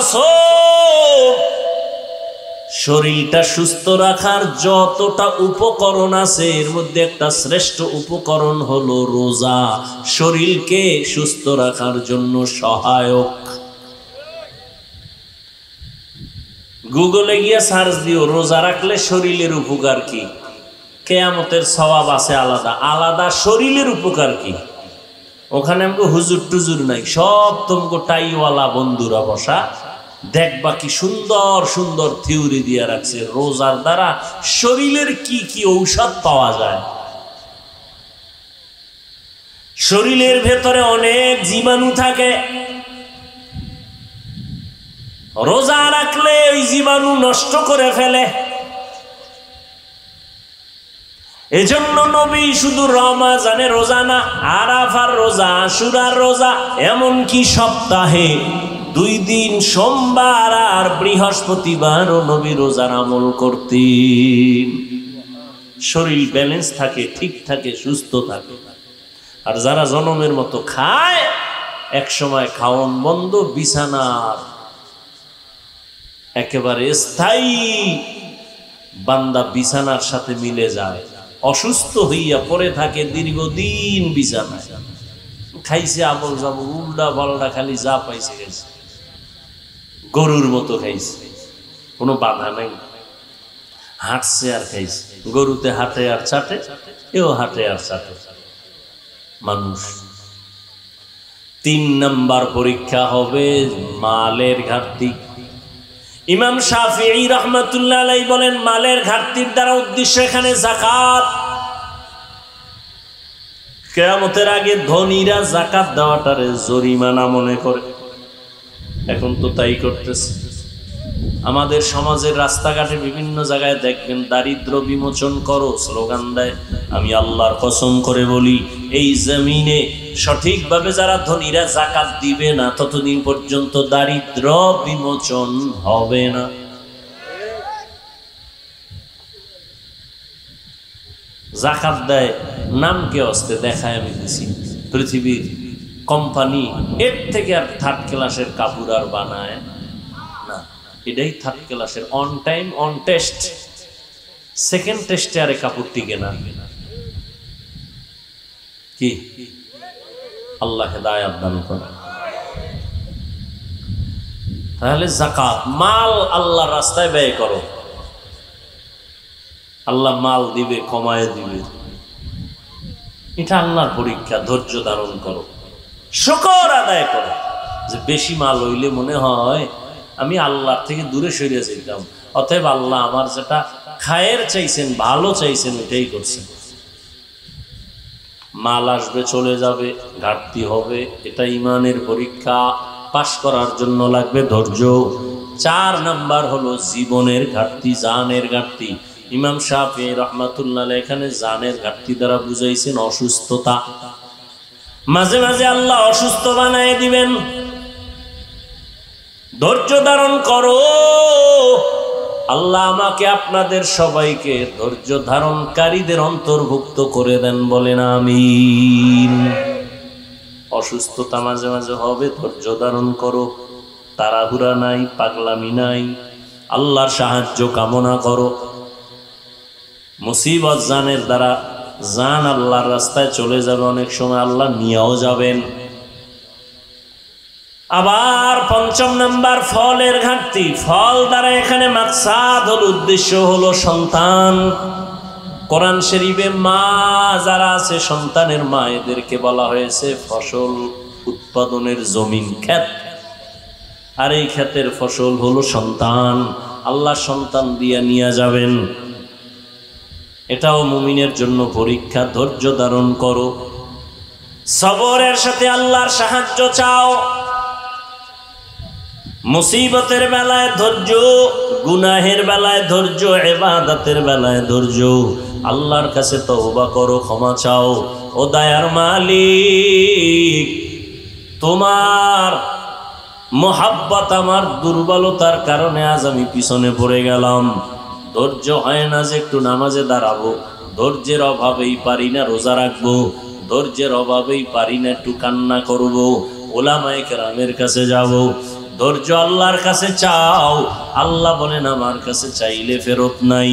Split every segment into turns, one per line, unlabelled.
কসম, শরীরটা সুস্থ রাখার যতটা উপকরণ আছে এর মধ্যে একটা শ্রেষ্ঠ উপকরণ হলো রোজা, শরীরকে সুস্থ রাখার জন্য সহায়ক। গুগলে গিয়ে সার্চ দিও রোজা রাখলে শরীরের উপকার কি, কিয়ামতের সওয়াব আছে আলাদা আলাদা, শরীরের উপকার কি। ওখানে আমাকে হুজুর টুজুর নাই, সব তোমাকে টাইওয়ালা বন্ধুরা বসা, দেখবা কি সুন্দর সুন্দর থিওরি দিয়ে রাখছে রোজার দ্বারা শরীরের কি কি ঔষধ পাওয়া যায়। শরীরের ভেতরে অনেক জীবাণু থাকে, রোজা রাখলে ওই জীবাণু নষ্ট করে ফেলে। এজন্য নবী শুধু রমজানে রোজা না, আরাফার রোজা, আশুরার রোজা, এমনকি সপ্তাহে 2 দিন সোমবার আর বৃহস্পতিবারও নবী রোজার আমল করতেন। শরীর ব্যালেন্স থাকে, ঠিক থাকে, সুস্থ থাকে। আর যারা জনমের মতো খায়, এক সময় খাওয়ান বন্ধ, বিছানার একেবারে স্থায়ী বান্দা বিছানার সাথে মিলে যায়, অসুস্থ হইয়া পড়ে থাকে দীর্ঘদিন বিছানায়। খাইছে আবল যাবো উল্টা পাল্টা, খালি যা পাইছে গেছে, গরুর মতো খাইছে, কোনো বাধা নাই। হাঁটছে আর খাইছে, গরুতে হাঁটে আর চাটে, এও হাঁটে আর চাটে মানুষ। 3 নাম্বার পরীক্ষা হবে মালের ঘাটতি। ইমাম শাফিঈ রাহমাতুল্লাহ আলাইহি বলেন মালের ঘাটতির দ্বারা উদ্দেশ্য এখানে যাকাত। কিয়ামতের আগে ধনীরা যাকাত দেওয়াটারে জরিমানা মনে করে, এখন তো তাই করতেছে। আমাদের সমাজের রাস্তাঘাটে বিভিন্ন জায়গায় দেখবেন দারিদ্র বিমোচন করো স্লোগান দেয়। আমি আল্লাহর কসম করে বলি, এই জমিনে সঠিকভাবে যারা ধনীরা যাকাত দিবে না ততদিন পর্যন্ত দারিদ্র বিমোচন হবে না। যাকাত দেয় নামকে অস্তে দেখায়, আমি দিছি পৃথিবীর কোম্পানি এর থেকে আর 3rd ক্লাসের কাপড় আর বানায় না, এটাই 3rd ক্লাসের। On time on test, 2nd টেস্টে আরে কাপড় টিকে না। কি আল্লাহ হেদায়েত দান করেন। তাহলে যাকাত, মাল আল্লাহর রাস্তায় ব্যয় করো, আল্লাহ মাল দিবে, কমায় দিবে, এটা আল্লাহর পরীক্ষা। ধৈর্য ধারণ করো, শুকর আদায় করো। যে বেশি মাল হইলে মনে হয় আমি আল্লাহর থেকে দূরে সরিয়ে যেতাম, অতএব আল্লাহ আমার যেটা খায়ের চাইছেন, ভালো চাইছেন, ওইটাই করছেন। মাল আসবে চলে যাবে, ঘাটতি হবে, এটা ইমানের পরীক্ষা। পাশ করার জন্য লাগবে ধৈর্য। 4 নাম্বার হলো জীবনের ঘাটতি, জানের ঘাটতি। ইমাম শাফিঈ রাহমাতুল্লাহ আলাইহি এখানে জানের ঘাটতি দ্বারা বুঝাইছেন অসুস্থতা। মাঝে মাঝে আল্লাহ অসুস্থ বানায় দিবেন, ধৈর্য ধারণ করো। আল্লাহ আমাকে আপনাদের সবাইকে ধৈর্য ধারণকারীদের অন্তর্ভুক্ত করে দেন, বলেন আমিন। অসুস্থতা মাঝে মাঝে হবে, ধৈর্য ধারণ করো, তাড়াহুড়া নাই, পাগলামি নাই, আল্লাহর সাহায্য কামনা করো। মুসিবত জানের দ্বারা জান আল্লাহর রাস্তায় চলে যাবে, অনেক সময় আল্লাহ নিয়েও যাবেন। আবার 5 নাম্বার ফলের ঘাটতি। ফল দ্বারা এখানে মাকসাদ হলো, উদ্দেশ্য হলো সন্তান। কোরআন শরীফে মা যারা আছে, সন্তানের মা, এদেরকে বলা হয়েছে ফসল উৎপাদনের জমিন, ক্ষেত। আর এই ক্ষেতের ফসল হলো সন্তান। আল্লাহ সন্তান দিয়ে নিয়ে যাবেন, এটাও মুমিনের জন্য পরীক্ষা। ধৈর্য ধারণ করো, সবরের সাথে আল্লাহর সাহায্য চাও। মুসিবতের বেলায় ধৈর্য, গুনাহের বেলায় ধৈর্য, ইবাদতের বেলায় ধৈর্য। আল্লাহর কাছে তওবা করো, ক্ষমা চাও। ও দয়ার মালিক, তোমার মোহাব্বত আমার দুর্বলতার কারণে আজ আমি পিছনে পড়ে গেলাম। ধৈর্য হয় না যে একটু নামাজে দাঁড়াবো, ধৈর্যের অভাবেই পারি না রোজা রাখবো, ধৈর্যের অভাবেই পারি না একটু কান্না করবো, ওলামায়ে কেরামের কাছে যাব। ধৈর্য আল্লাহর কাছে চাও। আল্লাহ বলেন আমার কাছে চাইলে ফেরত নাই।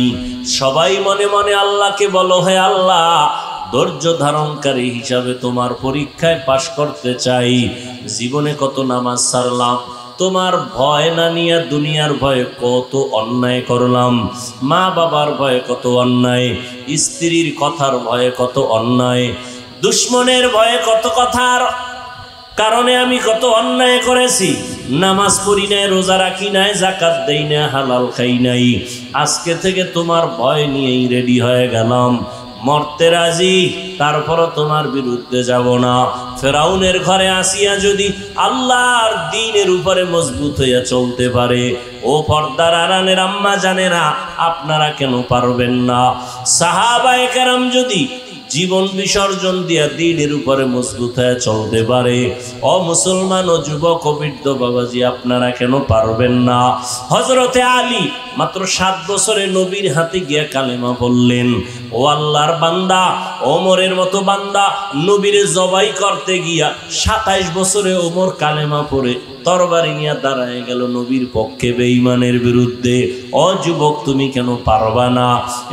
সবাই মনে মনে আল্লাহকে বলো, হে আল্লাহ, ধৈর্য ধারণকারী হিসাবে তোমার পরীক্ষায় পাশ করতে চাই। জীবনে কত নামাজ ছাড়লাম, তোমার ভয় না নিয়ে দুনিয়ার ভয়ে কত অন্যায় করলাম, মা বাবার ভয়ে কত অন্যায়, স্ত্রীর কথার ভয়ে কত অন্যায়, দুশ্মনের ভয়ে কত কথার কারণে আমি কত অন্যায় করেছি। নামাজ পড়ি নাই, রোজা রাখি নাই, যাকাত দেই না, হালাল খাই নাই। আজকে থেকে তোমার ভয় নিয়েই রেডি হয়ে গেলাম, মরতে রাজি, তারপরও তোমার বিরুদ্ধে যাব না। ফেরাউনের ঘরে আসিয়া যদি আল্লাহর দ্বীনের উপরে মজবুত হইয়া চলতে পারে, ও পর্দার আড়ালের আম্মা জানেরা, আপনারা কেন পারবেন না? সাহাবায়ে কেরাম যদি জীবন বিসর্জন দিয়া দ্বীনের উপরে মজবুত হয়ে চলতে পারে, ও মুসলমান ও যুবক ও বৃদ্ধ বাবাজি, আপনারা কেন পারবেন না? হযরতে আলী মাত্র 7 বছরে নবীর হাতে গিয়া কালেমা বললেন। ও আল্লাহর বান্দা, ওমরের মতো বান্দা নবীরে জবাই করতে গিয়া 27 বছরে ওমর কালেমা পড়ে তরবারি নিয়ে দাঁড়ায় গেল নবীর পক্ষে বেঈমানের বিরুদ্ধে। ও যুবক, তুমি কেন পারবা না?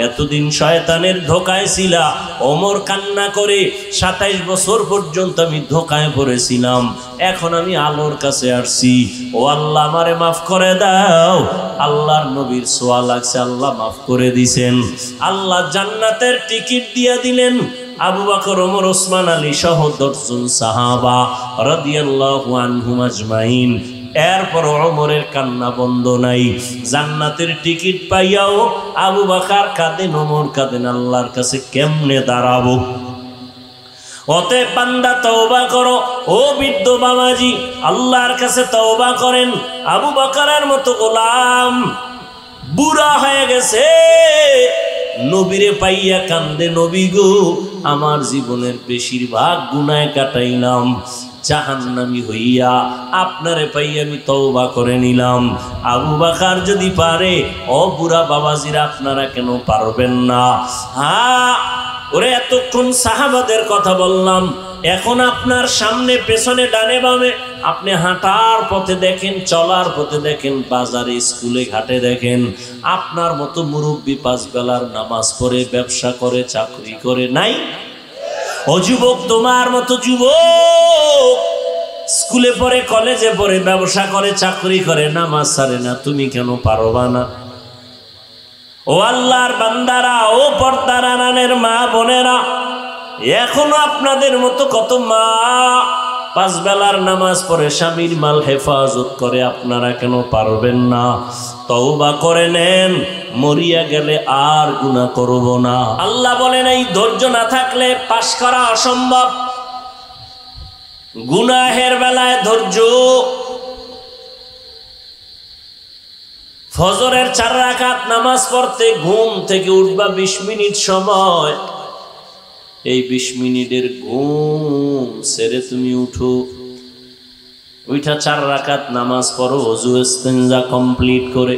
এতদিন শয়তানের ধোকায় ছিলা। ওমর কান্না করে 27 বছর পর্যন্ত আমি ধোকায় পড়েছিলাম, এখন আমি আলোর কাছে আসছি, ও আল্লাহ আমারে মাফ করে দাও। আল্লাহর নবীর সোয়া লাগছে, আল্লাহ মাফ করে দিছেন। আল্লাহ জান্নাতের টিকিট দিয়ে দিলেন। আবু বকর, ওমর, ওসমান, আলী সহ 10 জন সাহাবা রাদিয়াল্লাহু আনহুম আজমাইন। এরপর ওমরের কান্না বন্ধ নাই। জান্নাতের টিকিট পাইয়াও আবু বকর কাঁদেন, ওমর কাঁদেন, আল্লাহর কাছে কেমনে দাঁড়াবো? অতএব বান্দা তওবা করো। ও বৃদ্ধ বাবাজি, আল্লাহর কাছে তওবা করেন। আবু বকরের মতো গোলাম বুড়া হয়ে গেছে, নবীরে পাইয়া কান্দে, নবী গো, আমার জীবনের বেশিরভাগ গুনায় কাটাইলাম জাহান্নামী হইয়া, আপনারে পাইয়া আমি তওবা করে নিলাম। আবু বকর যদি পারে, ও বুড়া বাবাজিরা, আপনারা কেন পারবেন না? হ্যাঁ, ওরে এতক্ষণ সাহাবাদের কথা বললাম, এখন আপনার সামনে পেছনে ডানে বামে আপনি হাঁটার পথে দেখেন, চলার পথে দেখেন, বাজারে স্কুলে ঘাটে দেখেন, আপনার মতো মুরব্বী 5 বেলার নামাজ পড়ে, ব্যবসা করে, চাকরি করে নাই? ও যুবক, তোমার মতো যুবক স্কুলে পড়ে, কলেজে পড়ে, ব্যবসা করে, চাকরি করে, নামাজ ছাড়ে না, তুমি কেন পারবা না? ও আল্লাহর বান্দারা, ও পর্দার আড়ালের মা বোনেরা, এখনো আপনাদের মতো কত মা 5 বেলার নামাজ পড়ে, স্বামীর মাল হেফাজত করে, আপনারা কেন পারবেন না? তওবা করে নেন, মরিয়া গেলে আর গুনাহ করব না। আল্লাহ বলেন, এই ধৈর্য না থাকলে পাশ করা অসম্ভব। গুনাহের বেলায় ধৈর্য। ফজরের 4 রাকাত নামাজ পড়তে ঘুম থেকে উঠবা 20 মিনিট সময়, এই 20 মিনিটের ঘুম ছেড়ে তুমি উঠো, ওইটা 4 রাকাত নামাজ পড়ো ওযু ইস্তেনজা কমপ্লিট করে।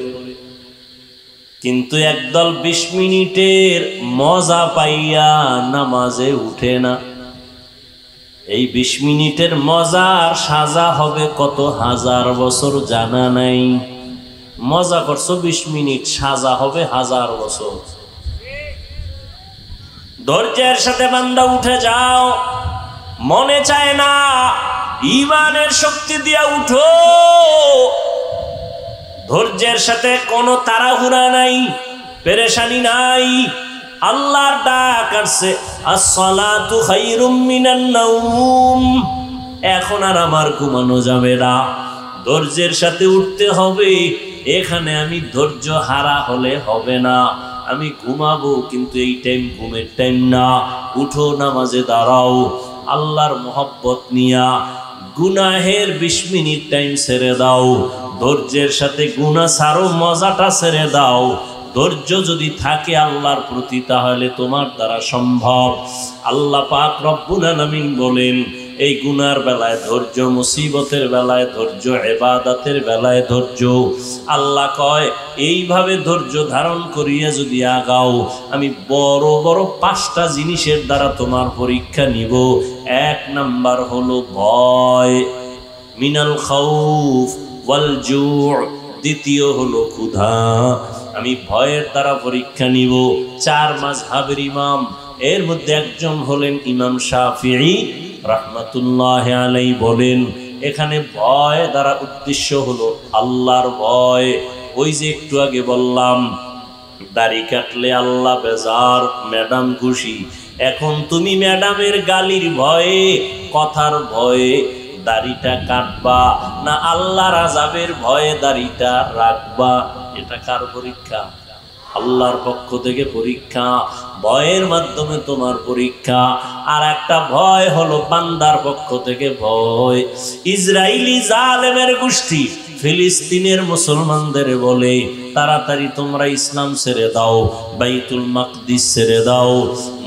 কিন্তু একদল 20 মিনিটের মজা পাইয়া নামাজে উঠে না। এই 20 মিনিটের মজার সাজা হবে কত হাজার বছর জানা নাই। মজা করছো 20 মিনিট, সাজা হবে 1000 বছর। ধৈর্যের সাথে বান্দা উঠে যাও, মনে চায় না, ঈমানের শক্তি দিয়া উঠো। ধৈর্যের সাথে কোনো তাড়াহুড়া নাই, পেরেশানি নাই। আল্লাহর ডাক আসছে, আসসালাতু খায়রুম মিনান নাওম। এখন আর আমার ঘুমানো যাবে না, ধৈর্যের সাথে উঠতে হবে। এখানে আমি ধৈর্য হারা হলে হবে না। আমি ঘুমাবো, কিন্তু এই টাইম ঘুমের টাইম না। উঠো, নামাজে দাঁড়াও, আল্লাহর মহব্বত নিয়া গুনাহের 20 মিনিট টাইম ছেড়ে দাও। ধৈর্যের সাথে গুনাহ ছাড়ো, মজাটা ছেড়ে দাও। ধৈর্য যদি থাকে আল্লাহর প্রতি, তাহলে তোমার দ্বারা সম্ভব। আল্লাহ পাক রব্বুল আলামিন বলেন, এই গুনার বেলায় ধৈর্য, মুসিবতের বেলায় ধৈর্য, ইবাদতের বেলায় ধৈর্য। আল্লাহ কয়, এইভাবে ধৈর্য ধারণ করিয়া যদি আগাও, আমি বড় বড় 5টা জিনিসের দ্বারা তোমার পরীক্ষা নিব। 1 নাম্বার হলো ভয়, মিনাল খাউফ, ওয়াল জু', দ্বিতীয় হলো ক্ষুধা। আমি ভয়ের দ্বারা পরীক্ষা নিব। 4 মাযহাবের ইমাম, এর মধ্যে একজন হলেন ইমাম শাফিঈ রাহমাতুল্লাহি আলাইহি, বলেন এখানে ভয় দ্বারা উদ্দেশ্য হলো আল্লাহর ভয়। ওই যে একটু আগে বললাম দাড়ি কাটলে আল্লাহ বেজার, ম্যাডাম খুশি। এখন তুমি ম্যাডামের গালির ভয়ে, কথার ভয়ে দাড়িটা কাটবা না আল্লাহর আযাবের ভয়ে দাড়িটা রাখবা? এটা কার পরীক্ষা? আল্লাহর পক্ষ থেকে পরীক্ষা। ভয়ের মাধ্যমে তোমার পরীক্ষা। আর একটা ভয় হলো বান্দার পক্ষ থেকে ভয়। ইসরাইলি জালেমের গোষ্ঠী ফিলিস্তিনের মুসলমানদের বলে তাড়াতাড়ি তোমরা ইসলাম ছেড়ে দাও, বাইতুল মাকদিস ছেড়ে দাও।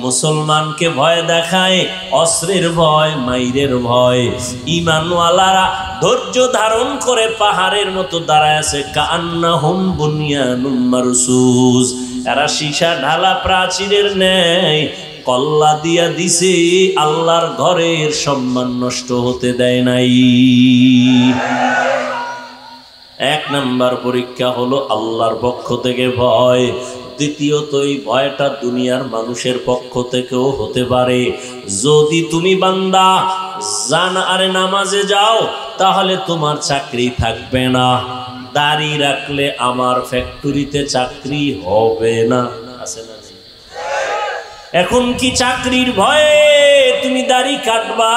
মুসলমানকে ভয় দেখায়, অস্ত্রের ভয়, মাইরের ভয়। ঈমানওয়ালারা ধৈর্য ধারণ করে পাহাড়ের মতো দাঁড়ায় আছে, কান্নাহুম বুনিয়ানুম মারসুস, এরা সীসা ঢালা প্রাচীরের ন্যায় কল্লা দিয়া দিছে, আল্লাহর ঘরের সম্মান নষ্ট হতে দেয় নাই। 1 নাম্বার পরীক্ষা হলো আল্লাহর পক্ষ থেকে ভয়। দ্বিতীয়ত এই ভয়টা দুনিয়ার মানুষের পক্ষ থেকেও হতে পারে। যদি তুমি বান্দা আরে নামাজে যাও তাহলে তোমার চাকরি থাকবে না, দাড়ি রাখলে আমার ফ্যাক্টরিতে চাকরি হবে না, আছে না? এখন কি চাকরির ভয়ে তুমি দাড়ি কাটবা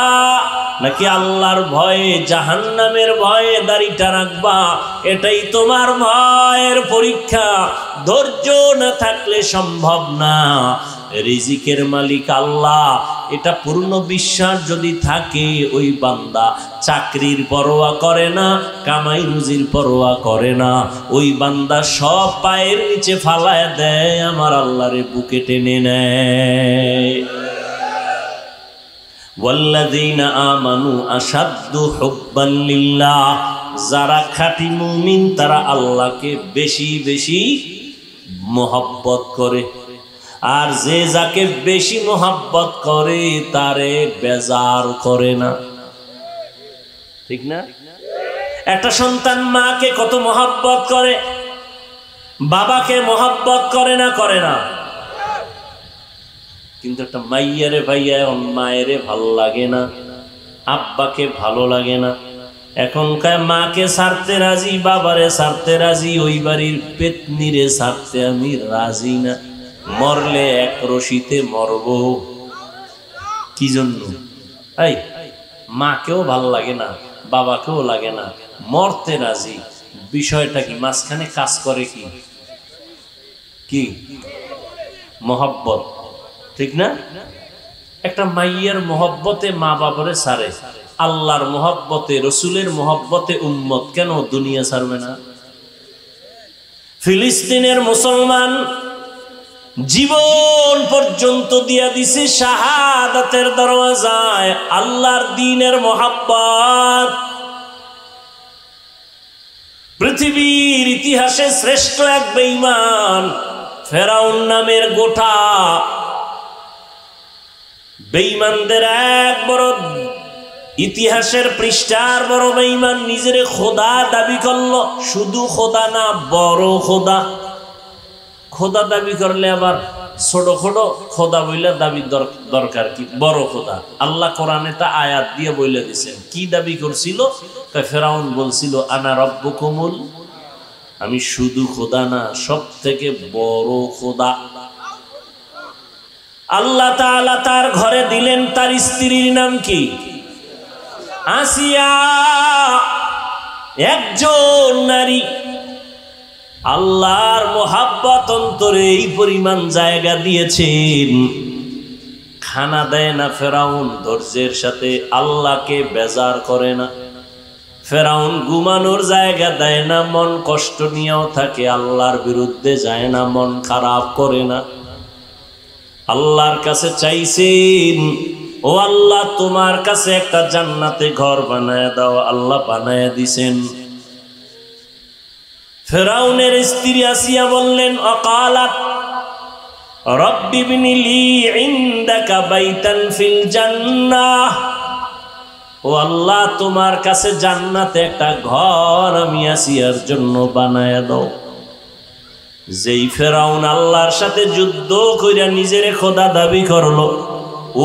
নাকি আল্লাহর ভয়ে, জাহান্নামের ভয়ে দাড়িটা রাখবা? এটাই তোমার ভয়ের পরীক্ষা। ধৈর্য না থাকলে সম্ভব না। রিজিকের মালিক আল্লাহ, এটা পূর্ণ বিশ্বাস যদি থাকে, ওই বান্দা চাকরির পরোয়া করে না, কামাই রুজির পরোয়া করে না। ওই বান্দা সব পায়ের নিচে ফালায় দেয়, আমার আল্লাহরে বুকে টেনে নেয়। ওয়াল্লাযীনা আমানু আশাদ্দু হুব্বান লিল্লাহ, যারা খাঁটি মুমিন তারা আল্লাহকে বেশি বেশি মোহাব্বত করে। আর যে যাকে বেশি মোহাব্বত করে তারে বেজার করে না, ঠিক না? একটা সন্তান মাকে কত মোহাব্বত করে, বাবাকে মোহাব্বত করে না? করে না? কিন্তু একটা মাইয়ারে ভাইয়া মায়েরে ভালো লাগে না, আব্বাকে ভালো লাগে না। এখনকার মাকে ছাড়তে রাজি, বাবারে ছাড়তে রাজি, ওই বাড়ির পেতনিরে ছাড়তে আমি রাজি না। মরলে এক রশিতে মরব। কি জন্য? এই মাকেও ভালো লাগে না, বাবাকেও লাগে না, মরতে রাজি। বিষয়টা কি? মাঝখানে কাজ করে কি? কি মোহাব্বত, ঠিক না? একটা মাইয়ের মোহব্বতে মা বাবারে ছাড়ে, আল্লাহর মোহব্বতে, রসুলের মোহব্বতে উম্মত কেন দুনিয়া ছাড়বে না? ফিলিস্তিনের মুসলমান জীবন পর্যন্ত দিয়া দিছে শাহাদাতের দরওয়াজায়, আল্লাহর দ্বীনের মোহাব্বত। পৃথিবীর ইতিহাসে শ্রেষ্ঠ এক বেঈমান ফেরাউন নামের গোটা বেঈমানদের এক বড় ইতিহাসের পৃষ্ঠার বড় বেঈমান নিজের খোদা দাবি করলো। শুধু খোদা না, বড় খোদা। খোদা দাবি করলে আবার ছোট ছোট খোদা বইলে দাবি দরকার কি? বড় খোদা। আল্লাহ কোরআনে তা আয়াত দিয়ে বইলে দিয়েছেন। কি দাবি করছিল? ফেরাউন বলছিল আনা রব্বুকুমুল, আমি শুধু খোদা না, সব থেকে বড় খোদা। আল্লাহ তাআলা তার ঘরে দিলেন, তার স্ত্রীর নাম কি? আসিয়া, একজন নারী। আল্লাহর মোহাব্বত অন্তরে এই পরিমাণ জায়গা দিয়েছেন, খানা দেয় না ফেরাউন ধৈর্যের সাথে, আল্লাহকে বেজার করে না। ফেরাউন ঘুমানোর জায়গা দেয় না, মন কষ্ট নিয়েও থাকে, আল্লাহর বিরুদ্ধে যায় না, মন খারাপ করে না। আল্লাহর কাছে চাইছেন, ও আল্লাহ তোমার কাছে একটা জান্নাতে ঘর বানায় দাও, আল্লাহ বানায় দিছেন। ফেরাউনের স্ত্রী আসিয়া বললেন, অকালাত রব্বি ইবনি লি ইনদাকা বাইতান ফিল জান্নাহ, ও আল্লাহ, তোমার কাছে জান্নাতে একটা ঘর আমি আসিয়ার জন্য বানায়া দাও। যেই ফেরাউন আল্লাহর সাথে যুদ্ধ কইরা নিজের খোদা দাবি করলো,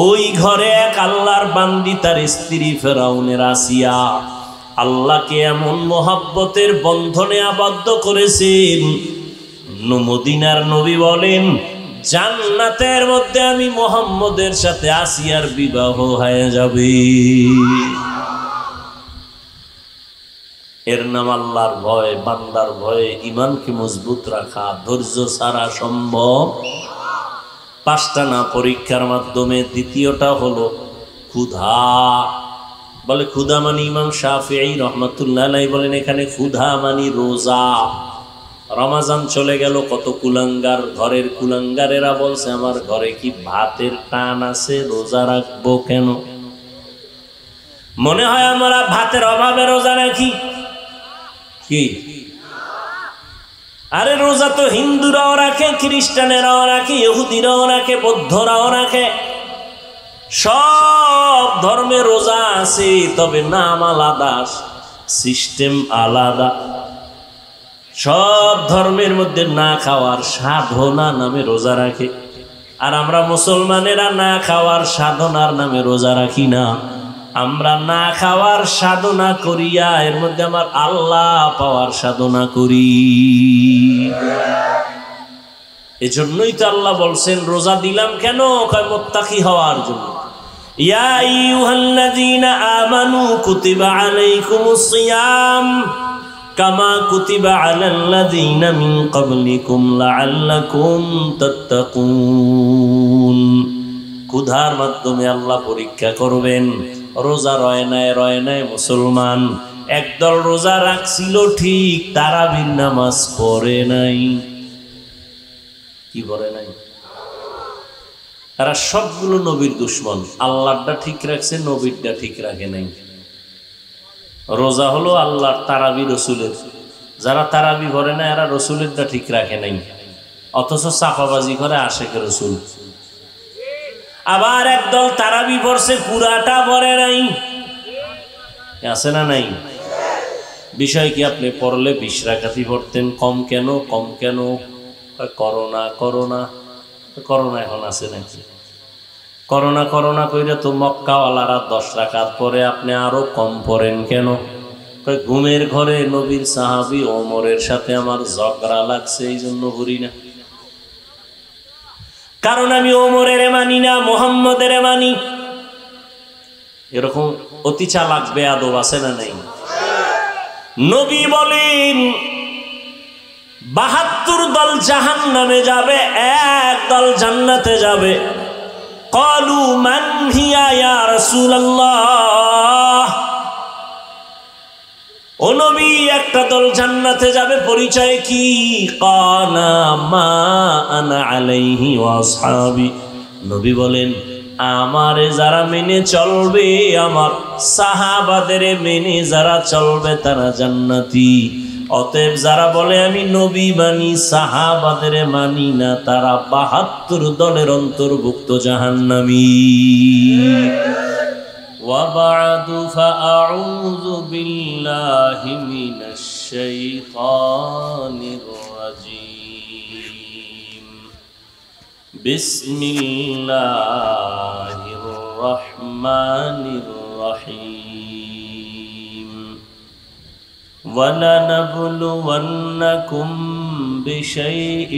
ওই ঘরে এক আল্লাহর বান্দি তার স্ত্রী ফেরাউনের আসিয়া আল্লাহকে এমন মোহাব্বতের বন্ধনে আবদ্ধ করেছেন, মদিনার নবী বলেন জান্নাতের মধ্যে আমি মুহাম্মদের সাথে আসিয়ার বিবাহ হয়ে যাবে। এর নাম আল্লাহর ভয়, বান্দার ভয়ে ইমানকে মজবুত রাখা। ধৈর্য ছাড়া সম্ভব। 5টা না পরীক্ষার মাধ্যমে। দ্বিতীয়টা হলো ক্ষুধা। বলে ক্ষুধা মানে ইমাম শাফিঈ রহমাতুল্লাহ আলাইহি বলেন এখানে ক্ষুধা মানে রোজা। রমাজান চলে গেল, কত কুলাঙ্গার, ঘরের কুলাঙ্গারেরা বলছে আমার ঘরে কি ভাতের টান আছে, রোজা রাখবো কেন? মনে হয় আমরা ভাতের অভাবে রোজা রাখি। কি আরে রোজা তো হিন্দুরাও রাখে, খ্রিস্টানেরাও রাখে, ইহুদিরাও রাখে, বৌদ্ধরাও রাখে। সব ধর্মে রোজা আছে, তবে নাম আলাদা, সিস্টেম আলাদা। সব ধর্মের মধ্যে না খাওয়ার সাধনা নামে রোজা রাখে, আর আমরা মুসলমানেরা না খাওয়ার সাধনার নামে রোজা রাখি না। আমরা না খাওয়ার সাধনা করিয়া এর মধ্যে আমার আল্লাহ পাওয়ার সাধনা করি। এজন্যই তো আল্লাহ বলছেন রোজা দিলাম কেন? কয় মুত্তাকি হওয়ার জন্য। ইয়া আইয়ুহাল্লাযীনা আমানু কুতিবা আলাইকুমুস সিয়াম কামা কুতিবা আলাল্লাযীনা মিন ক্বাবলিকুম লাআল্লাকুম তাত্তাকুন। ক্ষুধার মাধ্যমে আল্লাহ পরীক্ষা করবেন। রোজা রয় নাই মুসলমান। একদল রোজা রাখছিল ঠিক, তারাবির নামাজ পড়ে নাই। কি পড়ে নাই? তারা সবগুলো নবীর দুশ্মন। আল্লাহটা ঠিক রাখছে, নবীরটা ঠিক রাখে নাই। রোজা হলো আল্লাহর, তারাবি রসুলের। যারা তারাবি পড়ে না এরা রসুলেরটা ঠিক রাখে নাই, অথচ চাপাবাজি করে আশেকে রসুল। আবার একদল তারাবি পড়ছে, পুরাটা পড়ে নাই। আছে না নাই? বিষয় কি? আপনি পড়লে 20 রাকাতই পড়তেন, কম কেন? করোনা এখন আছে নাকি? করোনা কইরা তো মক্কাওয়ালারা 10 রাকাত পরে, আপনি আরো কম পড়েন কেন? ঘুমের ঘরে নবীর সাহাবী ওমরের সাথে আমার ঝগড়া লাগছে, এই জন্য পড়ি না। কারণ আমি ওমরের মানি না, মুহাম্মদের মানি। এরকম অতি চালাক বেয়াদব আছে না নাই? নবী বলেন 72 দল জাহান্নামে যাবে, 1 দল জান্নাতে যাবে। ক্বালু মান হিয়া ইয়া রাসূলুল্লাহ। ও নবী, একটা দল জান্নাতে যাবে, পরিচয় কি? ক্বালা মা আনা আলাইহি ওয়া আসহাবি। নবী বলেন আমারে যারা মেনে চলবে, আমার সাহাবাদের মেনে যারা চলবে তারা জান্নাতি। অতএব যারা বলে আমি নবী মানি, সাহাবাদের মানি না, তারা 72 দলের অন্তর্ভুক্ত জাহান্নামী। وبعد فأعوذ بالله من الشيطان الرجيم. بسم الله الرحمن الرحيم. ولنبلونكم بشيء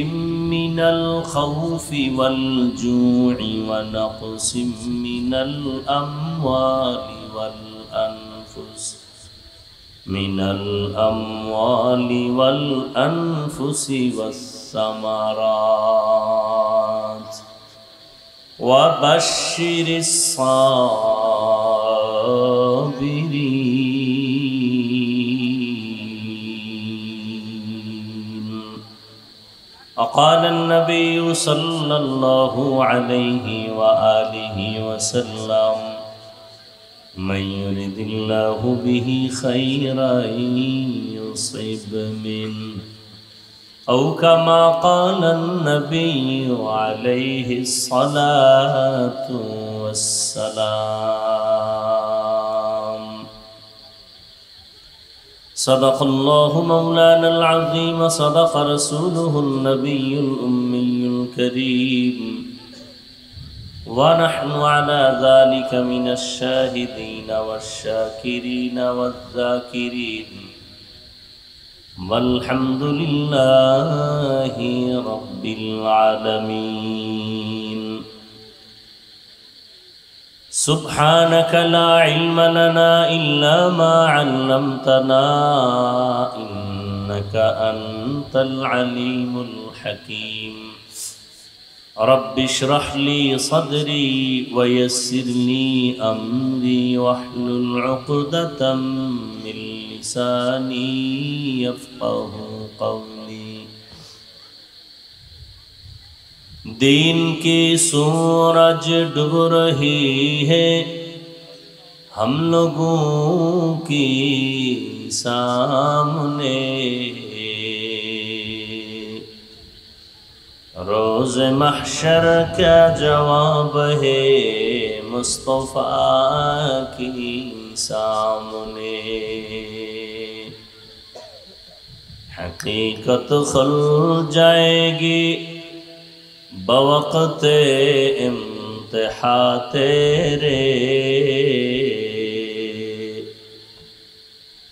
من الخوف والجوع ونقص من الأموال والأنفس والثمرات وبشر الصابرين. وقال النبي صلى الله عليه وآله وسلم من يرد الله به خيرا يصب منه أو كما قال النبي عليه الصلاة والسلام. صدق الله مولانا العظيم صدق رسوله النبي الأمي الكريم ونحن على ذلك من الشاهدين والشاكرين والذاكرين والحمد لله رب العالمين سبحانك لا علم لنا إلا ما علمتنا إنك أنت العليم الحكيم رب اشرح لي صدري ويسر لي أمري واحلل عقدة من لساني يفقه قولي दिन की सूरज डूब रही है हम लोगों की सामने रोज़ महशर क्या जवाब है मुस्तफ़ा की सामने हकीकत खुल जाएगी बवक़्त इम्तिहा तेरे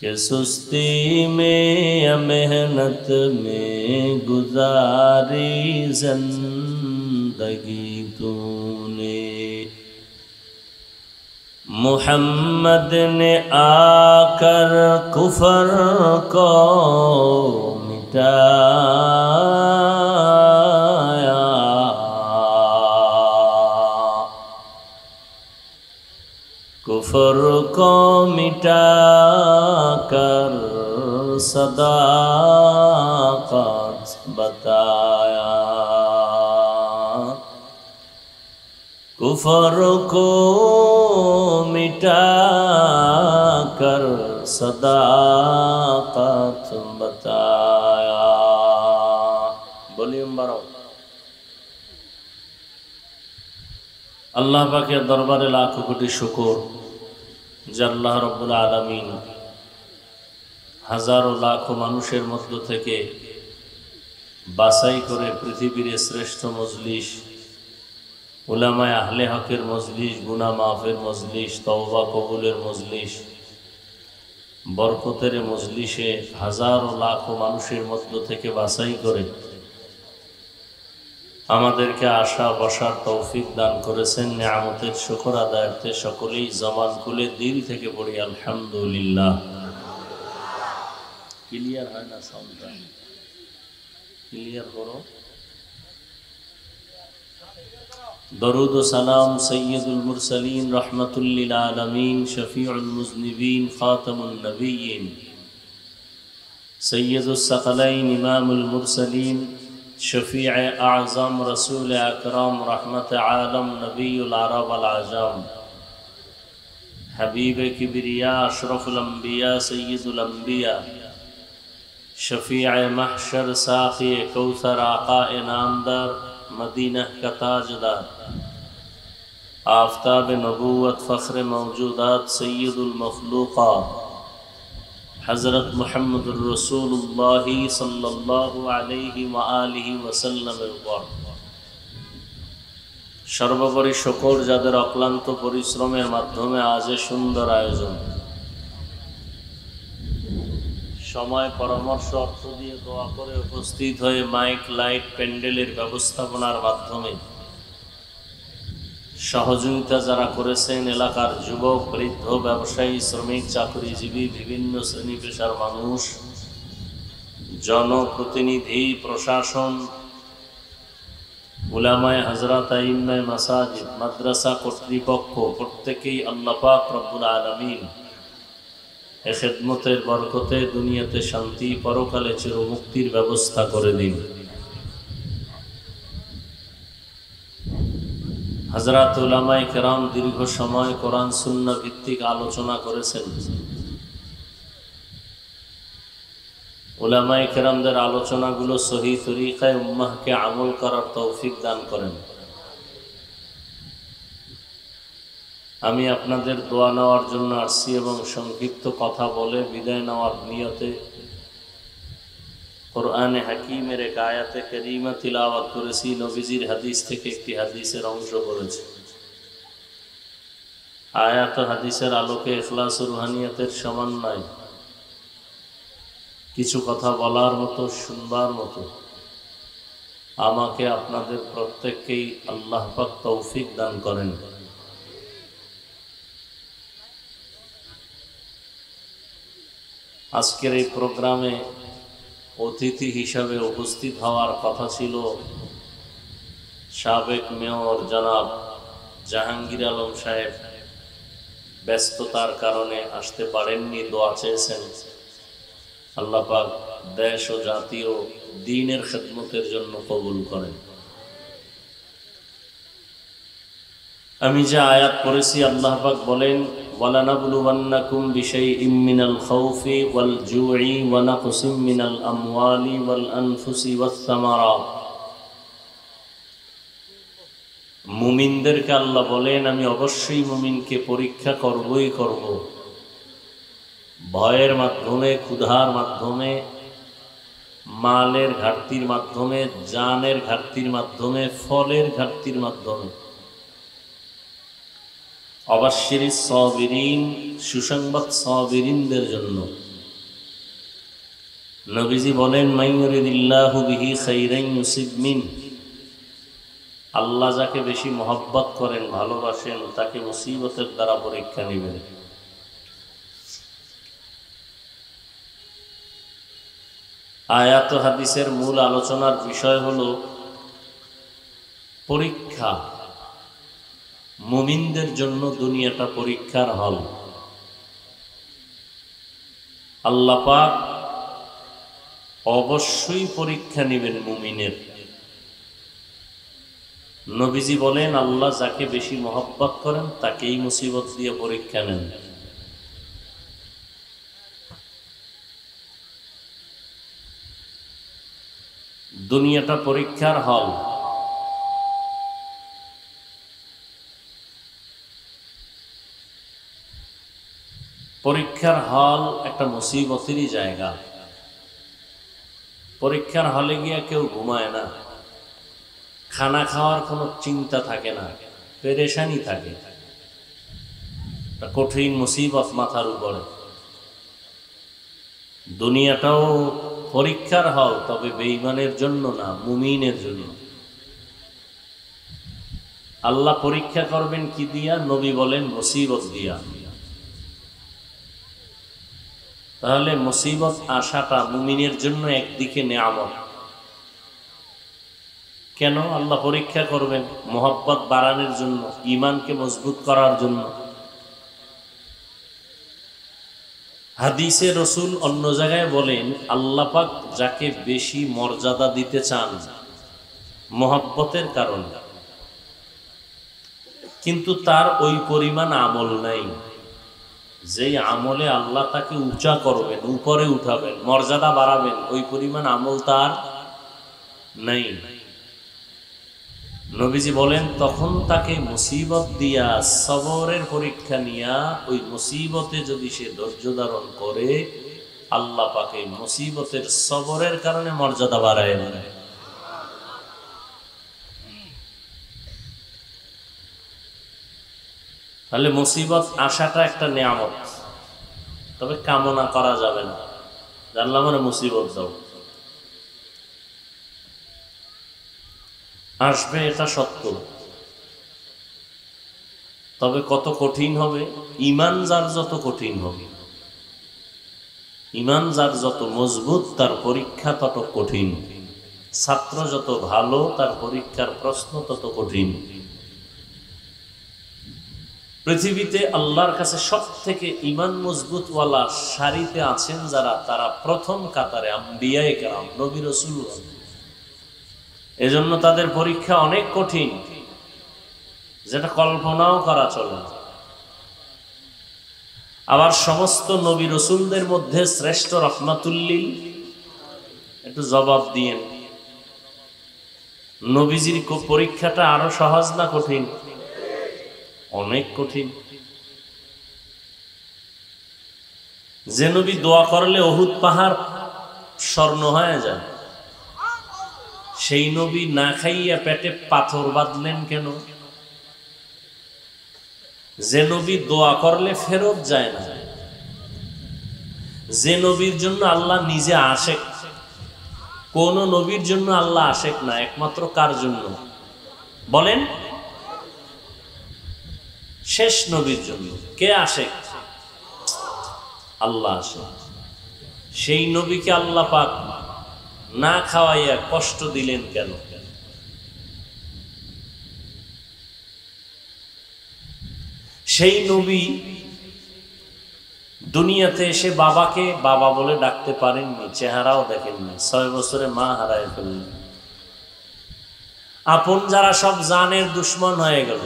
कि सुस्ती में या मेहनत में गुजारी ज़िंदगी तूने मुहम्मद ने आकर कुफर को मिटाया कुफर को मिटाकर सदाकत बताया कुफर को मिटाकर सदाकत बताया। बोलिए बारो আল্লাহ পাকের দরবারে লাখো কোটি শুকর যে আল্লাহ রব্বুল আলামিন হাজারো লাখো মানুষের মধ্য থেকে বাছাই করে পৃথিবীর শ্রেষ্ঠ মজলিস উলামায়ে আহলে হকের মজলিস গুনাহ মাফের মজলিস তওবা কবুলের মজলিস বরকতের মজলিসে হাজারো লাখো মানুষের মধ্য থেকে বাছাই করে আমাদেরকে আশা বসার তৌফিক দান করেছেন নিয়ামতের শুকর আদায়ার্থে সকলেই জবান খুলে দিল থেকে পড়ি আলহামদুলিল্লাহ। ক্লিয়ার হয় না সাউন্ডটা ক্লিয়ার করো। দরুদ ও সালাম সৈয়দুল মুরসালিন রহমাতুল লিল আলামিন শফিউল মুজনিবিন খাতামুন নবিয়্যিন সৈয়দুস সাকালাইন ইমামুল মুরসালিন शफीअ आज़म रसूल अकरम रहमत आलम नबीउल अरब वल आजम हबीब किबरिया अशरफुल अंबिया सय्यदुल अंबिया शफीअ महशर साक़ी कौसर आका नामदार मदीना का ताजदार आफ़ताब नबूवत फ़ख्र मौजूदात सय्यदुल मखलूक़ात हज़रत मुहम्मदुर रसूलुल्लाह सल्लल्लाहु अलैहि व आलिहि वसल्लम সর্বোপরি শুকর যাদের অক্লান্ত পরিশ্রমের মাধ্যমে আজ সুন্দর আয়োজন সময় পরামর্শ অর্থ দিয়ে দোয়া করে উপস্থিত হয়ে মাইক লাইট প্যান্ডেলের ব্যবস্থাপনার মাধ্যমে সহযোগিতা যারা করেছেন এলাকার যুবক বৃদ্ধ ব্যবসায়ী শ্রমিক চাকরিজীবী বিভিন্ন শ্রেণী পেশার মানুষ জনপ্রতিনিধি প্রশাসন উলামায়ে হযরত আইম্মায়ে মাসাজিদ মাদ্রাসা কর্তৃপক্ষ প্রত্যেকেই আল্লাহ পাক রব্বুল আলামিন এই খিদমতের বরকতে দুনিয়াতে শান্তি পরকালে চিরমুক্তির ব্যবস্থা করে দিন। হযরত উলামায়ে কেরাম দীর্ঘ সময় কোরআন সুন্নাহ ভিত্তিক আলোচনা করেছেন। উলামায়ে কেরামদের আলোচনাগুলো সহি তরিকায় উম্মাহকে আমল করার তৌফিক দান করেন। আমি আপনাদের দোয়া নেওয়ার জন্য আসছি এবং সংক্ষিপ্ত কথা বলে বিদায় নেওয়ার নিয়তে কোরআনে হাকিমের এক আয়াতে কারিমা তিলাওয়াত করেছি। নবীজির হাদিস থেকে একটি হাদিসের অংশ করেছি। আয়াত হাদিসের আলোকে ইখলাস ও রুহানিয়াতের সমান নয়, কিছু কথা বলার মতো, শুনবার মতো। আমাকে আপনাদের প্রত্যেককেই আল্লাহ পাক তৌফিক দান করেন। আজকের এই প্রোগ্রামে অতিথি হিসাবে উপস্থিত হওয়ার কথা ছিল সাবেক মেয়র জনাব জাহাঙ্গীর আলম সাহেব। ব্যস্ততার কারণে আসতে পারেননি, দোয়া চেয়েছেন আল্লাহ পাক দেশ ও জাতীয় দ্বীনের খেদমতের জন্য কবুল করেন। আমি যে আয়াত পড়েছি, আল্লাহ পাক বলেন ওয়ালানাবলুওয়ান্নাকুম বিশাইইম মিনাল খাউফি ওয়াল জুই ওয়া নাকসিম মিনাল আমওয়ালি ওয়াল আনফুসি ওয়াস সামারাত। মুমিনদেরকে আল্লাহ বলেন আমি অবশ্যই মুমিনকে পরীক্ষা করবই করব। ভয়ের মাধ্যমে, ক্ষুধার মাধ্যমে, মালের ঘাটতির মাধ্যমে, জানের ঘাটতির মাধ্যমে, ফলের ঘাটতির মাধ্যমে। অবাশশিরিস সাবিরিন, সুসংবাদ সাবিরিনদের জন্য। নবীজি বলেন মাইয়ুরিদিল্লাহু বিহি খাইরান ইউসিব মিন। আল্লাহ যাকে বেশি মহব্বত করেন, ভালোবাসেন, তাকে মুসিবতের দ্বারা পরীক্ষা নেবেন। আয়াত হাদিসের মূল আলোচনার বিষয় হলো পরীক্ষা। মুমিনদের জন্য দুনিয়াটা পরীক্ষার হল। আল্লাহ পাক অবশ্যই পরীক্ষা নেবেন মুমিনের। নবীজি বলেন আল্লাহ যাকে বেশি মহব্বত করেন তাকেই মুসিবত দিয়ে পরীক্ষা নেন। দুনিয়াটা পরীক্ষার হল। পরীক্ষার হল একটা মুসিবতেরই জায়গা। পরীক্ষার হলে গিয়া কেউ ঘুমায় না, খানা খাওয়ার কোনো চিন্তা থাকে না, পেরেশানি থাকে, কঠিন মুসিবত মাথার উপরে। দুনিয়াটাও পরীক্ষার হল, তবে বেঈমানের জন্য না, মুমিনের জন্য। আল্লাহ পরীক্ষা করবেন কি দিয়া? নবী বলেন মুসিবত দিয়া। তাহলে মুসিবত আসাটা মুমিনের জন্য একদিকে নেয়ামত। কেন আল্লাহ পরীক্ষা করবেন? মোহাব্বত বাড়ানোর জন্য, ঈমানকে মজবুত করার জন্য। হাদিসে রসুল অন্য জায়গায় বলেন আল্লাহ পাক যাকে বেশি মর্যাদা দিতে চান মোহাব্বতের কারণে, কিন্তু তার ওই পরিমাণ আমল নাই। যেই আমলে আল্লাহ তাকে উঁচা করবেন, উপরে উঠাবেন, মর্যাদা বাড়াবেন, ওই পরিমাণ আমল তার নাই। নবীজি বলেন তখন তাকে মুসিবত দিয়া, সবরের পরীক্ষা নিয়া, ওই মুসিবতে যদি সে ধৈর্য ধারণ করে, আল্লাহ পাকে মুসিবতের সবরের কারণে মর্যাদা বাড়ায় না। তাহলে মুসিবত আসাটা একটা নেয়ামত, তবে কামনা করা যাবে না আল্লাহ মানে মুসিবত দাও। আসবে এটা সত্য, তবে কত কঠিন হবে। ঈমান যার যত কঠিন হবে, ঈমান যার যত মজবুত, তার পরীক্ষা তত কঠিন। ছাত্র যত ভালো, তার পরীক্ষার প্রশ্ন তত কঠিন। পৃথিবীতে আল্লাহর কাছে সব থেকে ঈমান মজবুত ওয়ালা সারিতে আছেন যারা, তারা প্রথম কাতারে আম্বিয়ায়ে কেরাম, নবী রাসূলগণ। এজন্য তাদের পরীক্ষা অনেক কঠিন, যেটা কল্পনাও করা চলে না। আবার সমস্ত নবী রাসূলদের মধ্যে শ্রেষ্ঠ রহমাতুল্লিল, একটু জবাব দিয়েন, নবীজির পরীক্ষাটা আরো সহজ না কঠিন? অনেক কঠিন। যে নবী দোয়া করলে উহুদ পাহাড় স্বর্ণ হয়ে যায়, সেই নবী না খাইয়া পেটে পাথর বাঁধলেন কেন? যে নবী দোয়া করলে ফেরত যায় না, যে নবীর জন্য আল্লাহ নিজে আশেক, কোন নবীর জন্য আল্লাহ আশেক না, একমাত্র কার জন্য বলেন? শেষ নবীর জন্য। কে আশেক? আল্লাহ আশেক। সেই নবীকে আল্লাহ পাক না খাওয়াইয়া কষ্ট দিলেন কেন? সেই নবী দুনিয়াতে এসে বাবাকে বাবা বলে ডাকতে পারেননি, চেহারাও দেখেননি, 6 বছরে মা হারায় ফেললেন। আপন যারা সব জানের দুশ্মন হয়ে গেল।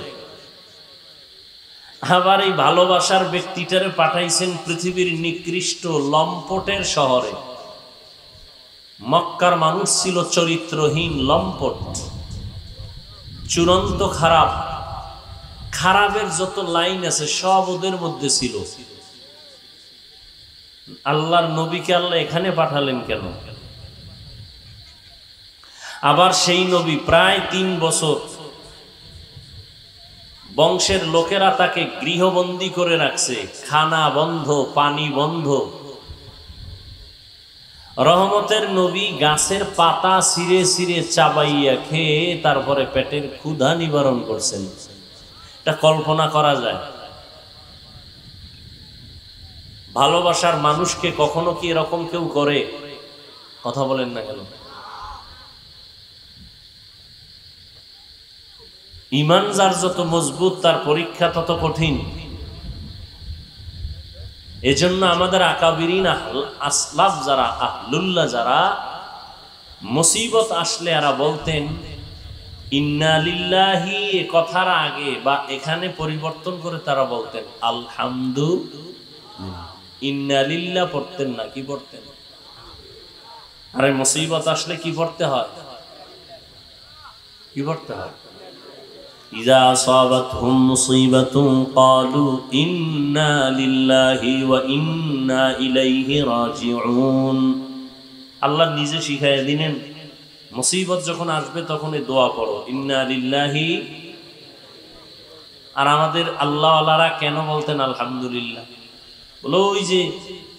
আবার এই ভালোবাসার ব্যক্তিটারে পাঠাইছেন পৃথিবীর নিকৃষ্ট লম্পটের শহরে। মক্কার মানুষ ছিল চরিত্রহীন, লম্পট, চূড়ান্ত খারাপ। খারাপের যত লাইন আছে সব ওদের মধ্যে ছিল। আল্লাহর নবীকে আল্লাহ এখানে পাঠালেন কেন? আবার সেই নবী প্রায় 3 বছর বংশের লোকেরা তাকে গৃহবন্দী করে রাখছে, খানা বন্ধ, পানি বন্ধ। রহমতের নবী গাছের পাতা ছিঁড়ে ছিঁড়ে চাবাইয়া খেয়ে তারপরে পেটের ক্ষুধা নিবারণ করছেন। এটা কল্পনা করা যায়? ভালোবাসার মানুষকে কখনো কি এরকম কেউ করে? কথা বলেন না কেন? ঈমান যার যত মজবুত তার পরীক্ষা তত কঠিন। এজন্য আমাদের আকাবিরিন আসলাফ যারা, আহলুল্লাহ যারা, মুসিবত আসলে এরা বলতেন ইন্না লিল্লাহি। এ কথার আগে বা এখানে পরিবর্তন করে তারা বলতেন আলহামদুলিল্লাহ। ইন্না লিল্লাহ পড়তেন না, কি পড়তেন? আরে মুসিবত আসলে কি পড়তে হয়? কি পড়তে হয়? ইযা আসাবাতহুম মুসিবাতুন ক্বালু ইন্না লিল্লাহি ওয়া ইন্না ইলাইহি রাজিউন। আল্লাহ নিজে শিখাইয়া দিলেন, মুসিবত যখন আসবে তখন এই দোয়া পড়ো, ইন্না লিল্লাহি। আর আমাদের আল্লাহওয়ালারা কেন বলতেন আলহামদুলিল্লাহ? বলো ওই যে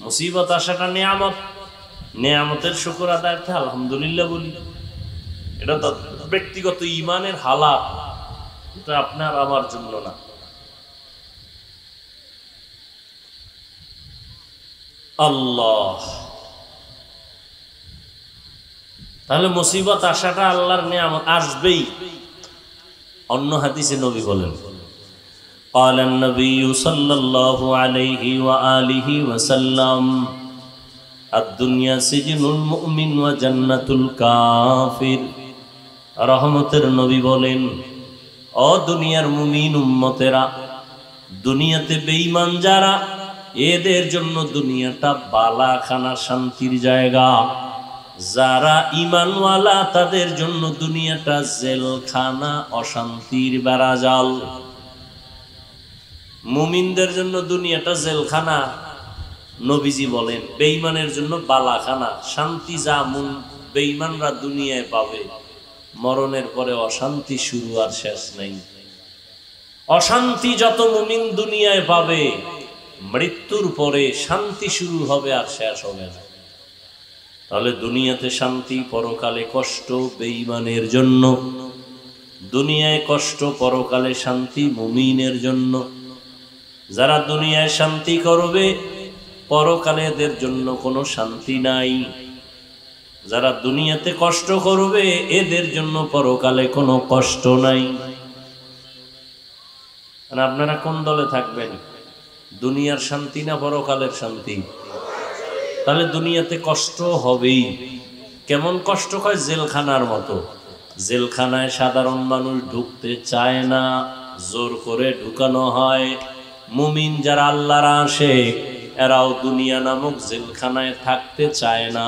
মুসিবত আসাটা নেয়ামত, নেয়ামতের শুকর আদায়তে আলহামদুলিল্লাহ বলি। এটা তো ব্যক্তিগত ঈমানের হালাত, এটা আপনার আমার জন্য না। আল্লাহ, তাহলে মুসিবত আসাটা আল্লাহর নেয়ামত, আসবেই। অন্য হাদিসে নবী বলেন قال النبي صلى الله عليه وآله وسلم الدنيا سجن المؤمن وجنة الكافر। রহমতের নবী বলেন, ও দুনিয়ার মুমিন উম্মতেরা, দুনিয়াতে বেঈমান যারা, এদের জন্য দুনিয়াটা বালাখানা, শান্তির জায়গা। যারা ঈমানওয়ালা তাদের জন্য দুনিয়াটা জেলখানা, অশান্তির বেড়াজাল। মুমিনদের জন্য দুনিয়াটা জেলখানা, নবীজি বলেন বেঈমানের জন্য বালাখানা, শান্তি যা বেঈমানরা দুনিয়ায় পাবে, মরণের পরে অশান্তি শুরু, আর শেষ নেই। অশান্তি যত মুমিন দুনিয়ায় পাবে, মৃত্যুর পরে শান্তি শুরু হবে, আর শেষ হবে না। তাহলে দুনিয়াতে শান্তি, পরকালে কষ্ট বেঈমানের জন্য। দুনিয়ায় কষ্ট, পরকালে শান্তি মুমিনের জন্য। যারা দুনিয়ায় শান্তি করবে, পরকালে এদের জন্য কোনো শান্তি নাই। যারা দুনিয়াতে কষ্ট করবে, এদের জন্য পরকালে কোনো কষ্ট নাই। আপনারা কোন দলে থাকবেন? দুনিয়ার শান্তি না পরকালের শান্তি? তাহলে দুনিয়াতে কষ্ট হবেই। কেমন কষ্ট হয়? জেলখানার মতো। জেলখানায় সাধারণ মানুষ ঢুকতে চায় না, জোর করে ঢুকানো হয়। মুমিন যারা আল্লাহর আশিক, এরাও দুনিয়া নামক জেলখানায় থাকতে চায় না,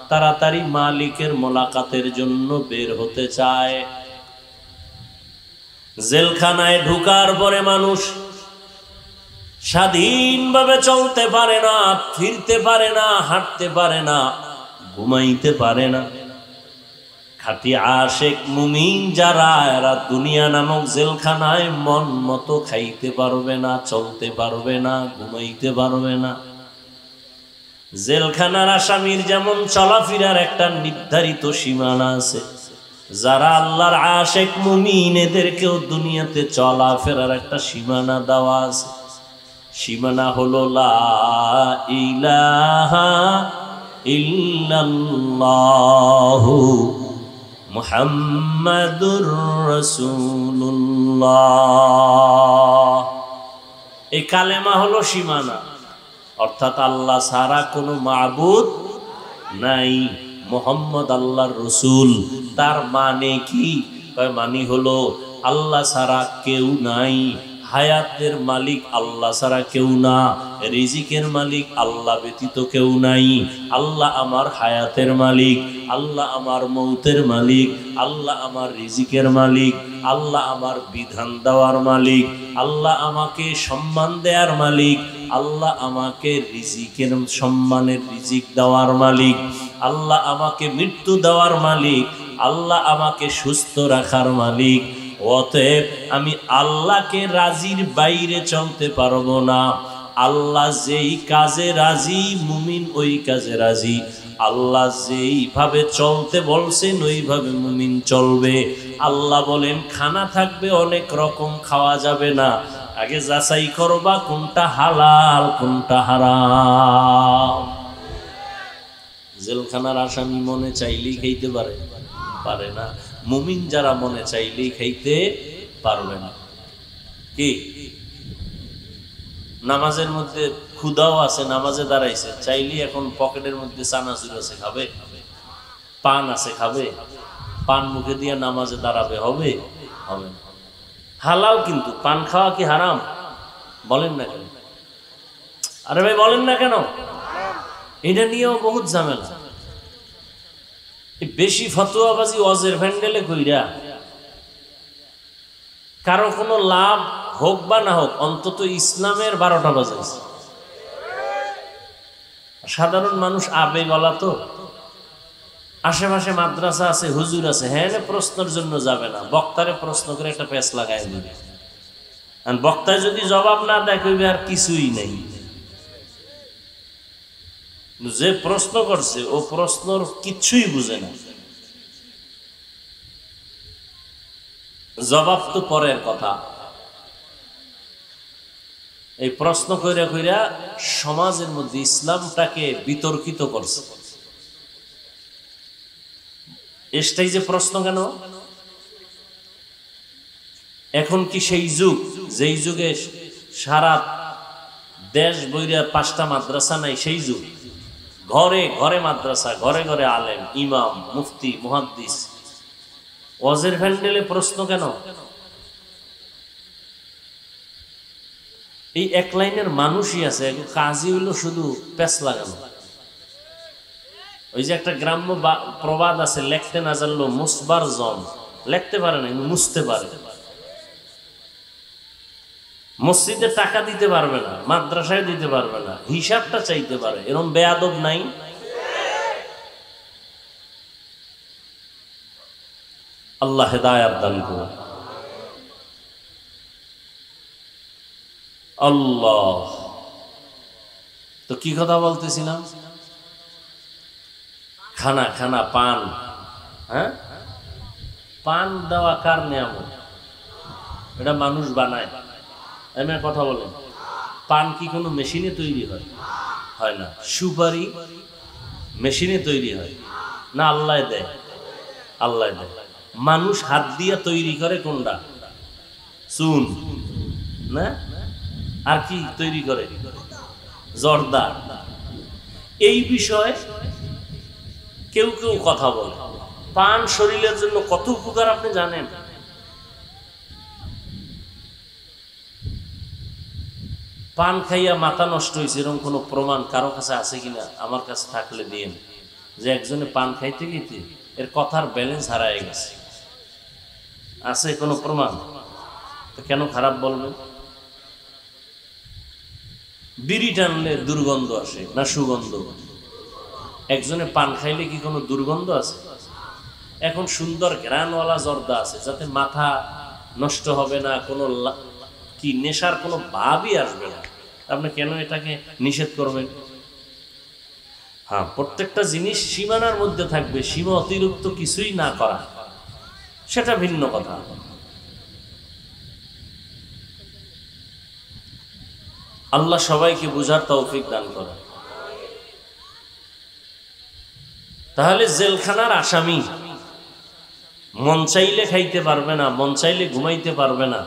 তাড়াতাড়ি মালিকের মোলাকাতের জন্য বের হতে চায়। জেলখানায় ঢুকার পরে মানুষ স্বাধীনভাবে চলতে পারে না, ফিরতে পারে না, হাঁটতে পারে না, ঘুমাইতে পারে না। খাঁটি আশেক মুমিন যারা, এরা দুনিয়া নামক জেলখানায় মন মতো খাইতে পারবে না, চলতে পারবে না, ঘুমাইতে পারবে না। জেলখানার আসামির যেমন চলাফেরার একটা নির্ধারিত সীমানা আছে, যারা আল্লাহর আশেক মুমিন এদেরকেও দুনিয়াতে চলাফেরার একটা সীমানা দেওয়া আছে। সীমানা হলো লা ইলাহা ইল্লাল্লাহু মুহাম্মাদুর রাসূলুল্লাহ। এই কালেমা হলো সীমানা, অর্থাৎ আল্লাহ ছাড়া কোনো মাবুদ নাই, মুহাম্মদ আল্লাহর রসুল। তার মানে কি? মানে হলো আল্লাহ ছাড়া কেউ নাই, হায়াতের মালিক আল্লাহ ছাড়া কেউ না, রিজিকের মালিক আল্লাহ ব্যতীত কেউ নাই। আল্লাহ আমার হায়াতের মালিক, আল্লাহ আমার মৌতের মালিক, আল্লাহ আমার রিজিকের মালিক, আল্লাহ আমার বিধান দেওয়ার মালিক, আল্লাহ আমাকে সম্মান দেওয়ার মালিক, আল্লাহ আমাকে রিজিকের সম্মানের রিজিক দেওয়ার মালিক, আল্লাহ আমাকে মৃত্যু দেওয়ার মালিক, আল্লাহ আমাকে সুস্থ রাখার মালিক। অতএব আমি আল্লাহকে রাজির বাইরে চলতে পারবো না। আল্লাহ যেই কাজে রাজি, মুমিন ওই কাজে রাজি। আল্লাহ যেইভাবে চলতে বলছেন ওইভাবে মুমিন চলবে। আল্লাহ বলেন খানা থাকবে অনেক রকম, খাওয়া যাবে না, আগে যাচাই করবা কোনটা হালাল কোনটা হারাম। জেলখানার আসামি মনে চাইলেই খাইতে পারে না। মুমিন যারা মনে চাইলেই খাইতে পারবে না। কি নামাজের মধ্যে ক্ষুধাও আছে, নামাজে দাঁড়াইছে, চাইলেই এখন পকেটের মধ্যে চানাচুর আছে খাবে, পান আছে খাবে, পান মুখে দিয়ে নামাজে দাঁড়াবে, হবে? হবে না। হালাল কিন্তু পান খাওয়া কি হারাম? বলেন না কেন? আরে ভাই বলেন না কেন? এটা নিয়েও বহুত ঝামেলা। বেশি ফতোয়াবাজি ওয়াজের ভ্যান্ডেলে কইরা কারো কোনো লাভ হোক বা না হোক, অন্তত ইসলামের 12টা বাজাইছে। সাধারণ মানুষ আবেগওয়ালা তো, আশেপাশে মাদ্রাসা আছে, হুজুর আছে, হ্যাঁ প্রশ্নের জন্য যাবে না, বক্তারে প্রশ্ন করে একটা প্যাচ লাগাই দিবে। আর বক্তায় যদি জবাব না দেয় কইবে আর কিছুই নেই। যে প্রশ্ন করছে ও প্রশ্নর কিচ্ছুই বুঝে না, জবাব তো পরের কথা। এই প্রশ্ন কইরা কইরা সমাজের মধ্যে ইসলামটাকে বিতর্কিত করছে। এটাই যে প্রশ্ন কেন? এখন কি সেই যুগ যেই যুগে সারা দেশ বইরা 5টা মাদ্রাসা নাই? সেই যুগ। ঘরে ঘরে মাদ্রাসা, ঘরে ঘরে আলেম, ইমাম, মুফতি, মুহাদ্দিস। ওয়াজের ভ্যান্ডেলে প্রশ্ন কেন? এই এক লাইনের মানুষই আছে, কাজই হইল শুধু প্যাচ লাগানো। ওই যে একটা গ্রাম্য প্রবাদ আছে, লেখতে না জানলো মুসবার জন। লেখতে পারে না, মুছতে পারে। মসজিদে টাকা দিতে পারবে না, মাদ্রাসায় দিতে পারবে না, হিসাবটা চাইতে পারে। এরকম বেয়াদব নাই? আল্লাহ হেদায়াত দান করুন। আল্লাহ, তো কি কথা বলতেছিলাম? খানা খানা পান, হ্যাঁ পান দেওয়া কার নিয়ামত? এটা মানুষ বানায়। আমি কথা বলেন, পান কি কোনো মেশিনে তৈরি হয়? হয় না। সুপারি মেশিনে তৈরি হয় না? আল্লাহ দেয়, আল্লাহ দেয়। মানুষ হাত দিয়ে তৈরি করে কোনটা? চুন না? আর কি তৈরি করে? জর্দা। এই বিষয়ে কেউ কেউ কথা বলে। পান শরীরের জন্য কত উপকার আপনি জানেন? পান খাইয়া মাথা নষ্ট হয়েছে এরকম কোনো প্রমাণ কারো কাছে আছে কিনা? আমার কাছে থাকলে দিন, যে একজনে পান খাইতে গিয়ে এর কথার ব্যালেন্স হারায় গেছে। আছে কোনো প্রমাণ? তো কেন খারাপ বলবেন? বিড়ি টানলে দুর্গন্ধ আসে না সুগন্ধ? একজনে পান খাইলে কি কোনো দুর্গন্ধ আছে? এখন সুন্দর ঘ্রাণওয়ালা জর্দা আছে, যাতে মাথা নষ্ট হবে না, কোনো কি নেশার কোনো ভাবই আসবে না। আপনি কেন এটাকে নিষেধ করবেন? হ্যাঁ, প্রত্যেকটা জিনিস সীমানার মধ্যে থাকবে, সীমা অতিরিক্ত কিছুই না করা, সেটা ভিন্ন কথা। আল্লাহ সবাইকে বুঝার তৌফিক দান করে। তাহলে জেলখানার আসামি মন চাইলে খাইতে পারবে না, মন চাইলে ঘুমাইতে পারবে না।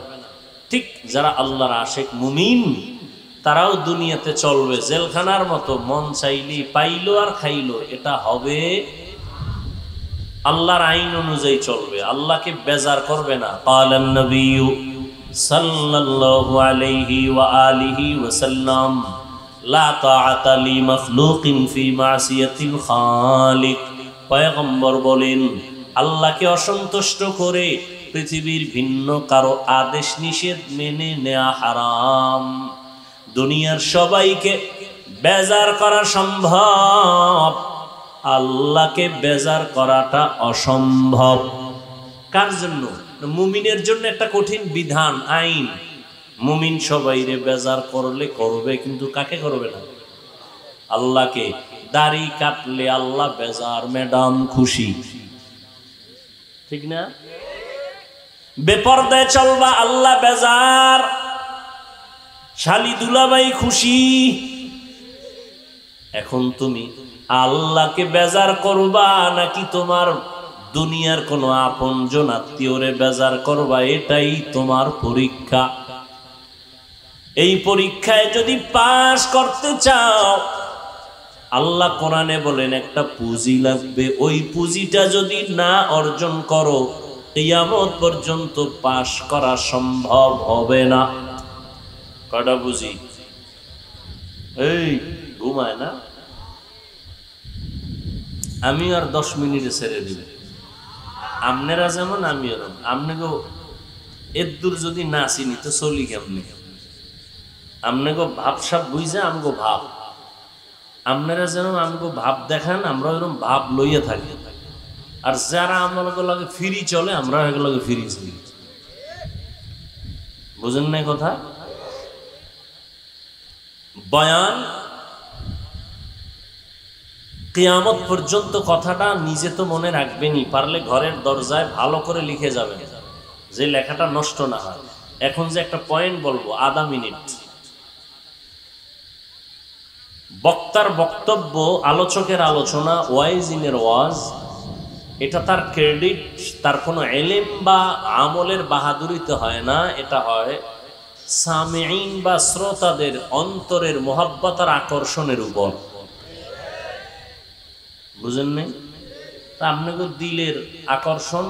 ঠিক যারা আল্লাহর আশেক মুমিন, তারাও দুনিয়াতে চলবে জেলখানার মতো, মন চাইলে পাইলো আর খাইলো, এটা হবে আল্লাহর আইন অনুযায়ী চলবে, আল্লাহকে বেজার করবে না। কালান নবী সাল্লাল্লাহু আলাইহি ওয়া আলিহি ওয়াসাল্লাম লা তাআতা লি মাখলুকিন ফি মাসিয়াতিল খালিক। পয়গম্বর বলেন, আল্লাহকে অসন্তুষ্ট করে পৃথিবীর ভিন্ন কারো আদেশ নিষেধ মেনে নেওয়া হারাম। দুনিয়ার সবাইকে বেজার করা সম্ভব, আল্লাহকে বেজার করাটা অসম্ভব। কার জন্য? মুমিনের জন্য একটা কঠিন বিধান, আইন। মুমিন সবাইরে বেজার করলে করবে, কিন্তু কাকে করবে না? আল্লাহকে। দাড়ি কাটলে আল্লাহ বেজার, ম্যাডাম খুশি, ঠিক না? বেপরদায় চলবা, আল্লাহ বেজার, শালি দুলাভাই খুশি। এখন তুমি আল্লাহকে বেজার করবা নাকি তোমার দুনিয়ার কোনো আপনজন আত্মীয়রে বেজার করবা? এটাই তোমার পরীক্ষা। এই পরীক্ষায় যদি পাস করতে চাও, আল্লাহ কোরআনে বলেন একটা পুঁজি লাগবে, ওই পুঁজিটা যদি না অর্জন করো, কিয়ামত পর্যন্ত পাস করা সম্ভব হবে না। কটা পুঁজি? এই ঘুমায় না, আমি আর 10 মিনিটে ছেড়ে দিব। আপনারা যেমন আমি এরকম, আপনাকে এদুর যদি না চিনি তো চলি কেমনি? আপনাকে ভাবসাব বুঝে আমগো ভাব, আপনারা যেন আমগো ভাব দেখান, আমরা এরকম ভাব লইয়া থাকি। আর যারা আমাকে লাগে ফিরি চলে, আমরা এগুলোকে ফিরি চলি। বুঝেন না কথা? বয়ান কিয়ামত পর্যন্ত কথাটা নিজে তো মনে রাখবেনই, পারলে ঘরের দরজায় ভালো করে লিখে যাবেন, যে লেখাটা নষ্ট না হয়। এখন যে একটা পয়েন্ট বলবো, আধা মিনিট। বক্তার বক্তব্য, আলোচকের আলোচনা, ওয়াইজিনের ওয়াজ, এটা তার ক্রেডিট, তার কোনো এলেম বা আমলের বাহাদুরিতে হয় না। এটা হয় সামিঈন বা শ্রোতাদের অন্তরের মোহাব্বত আর আকর্ষণের উপর। বুঝেন নাই? তা আপনাকে দিলের আকর্ষণ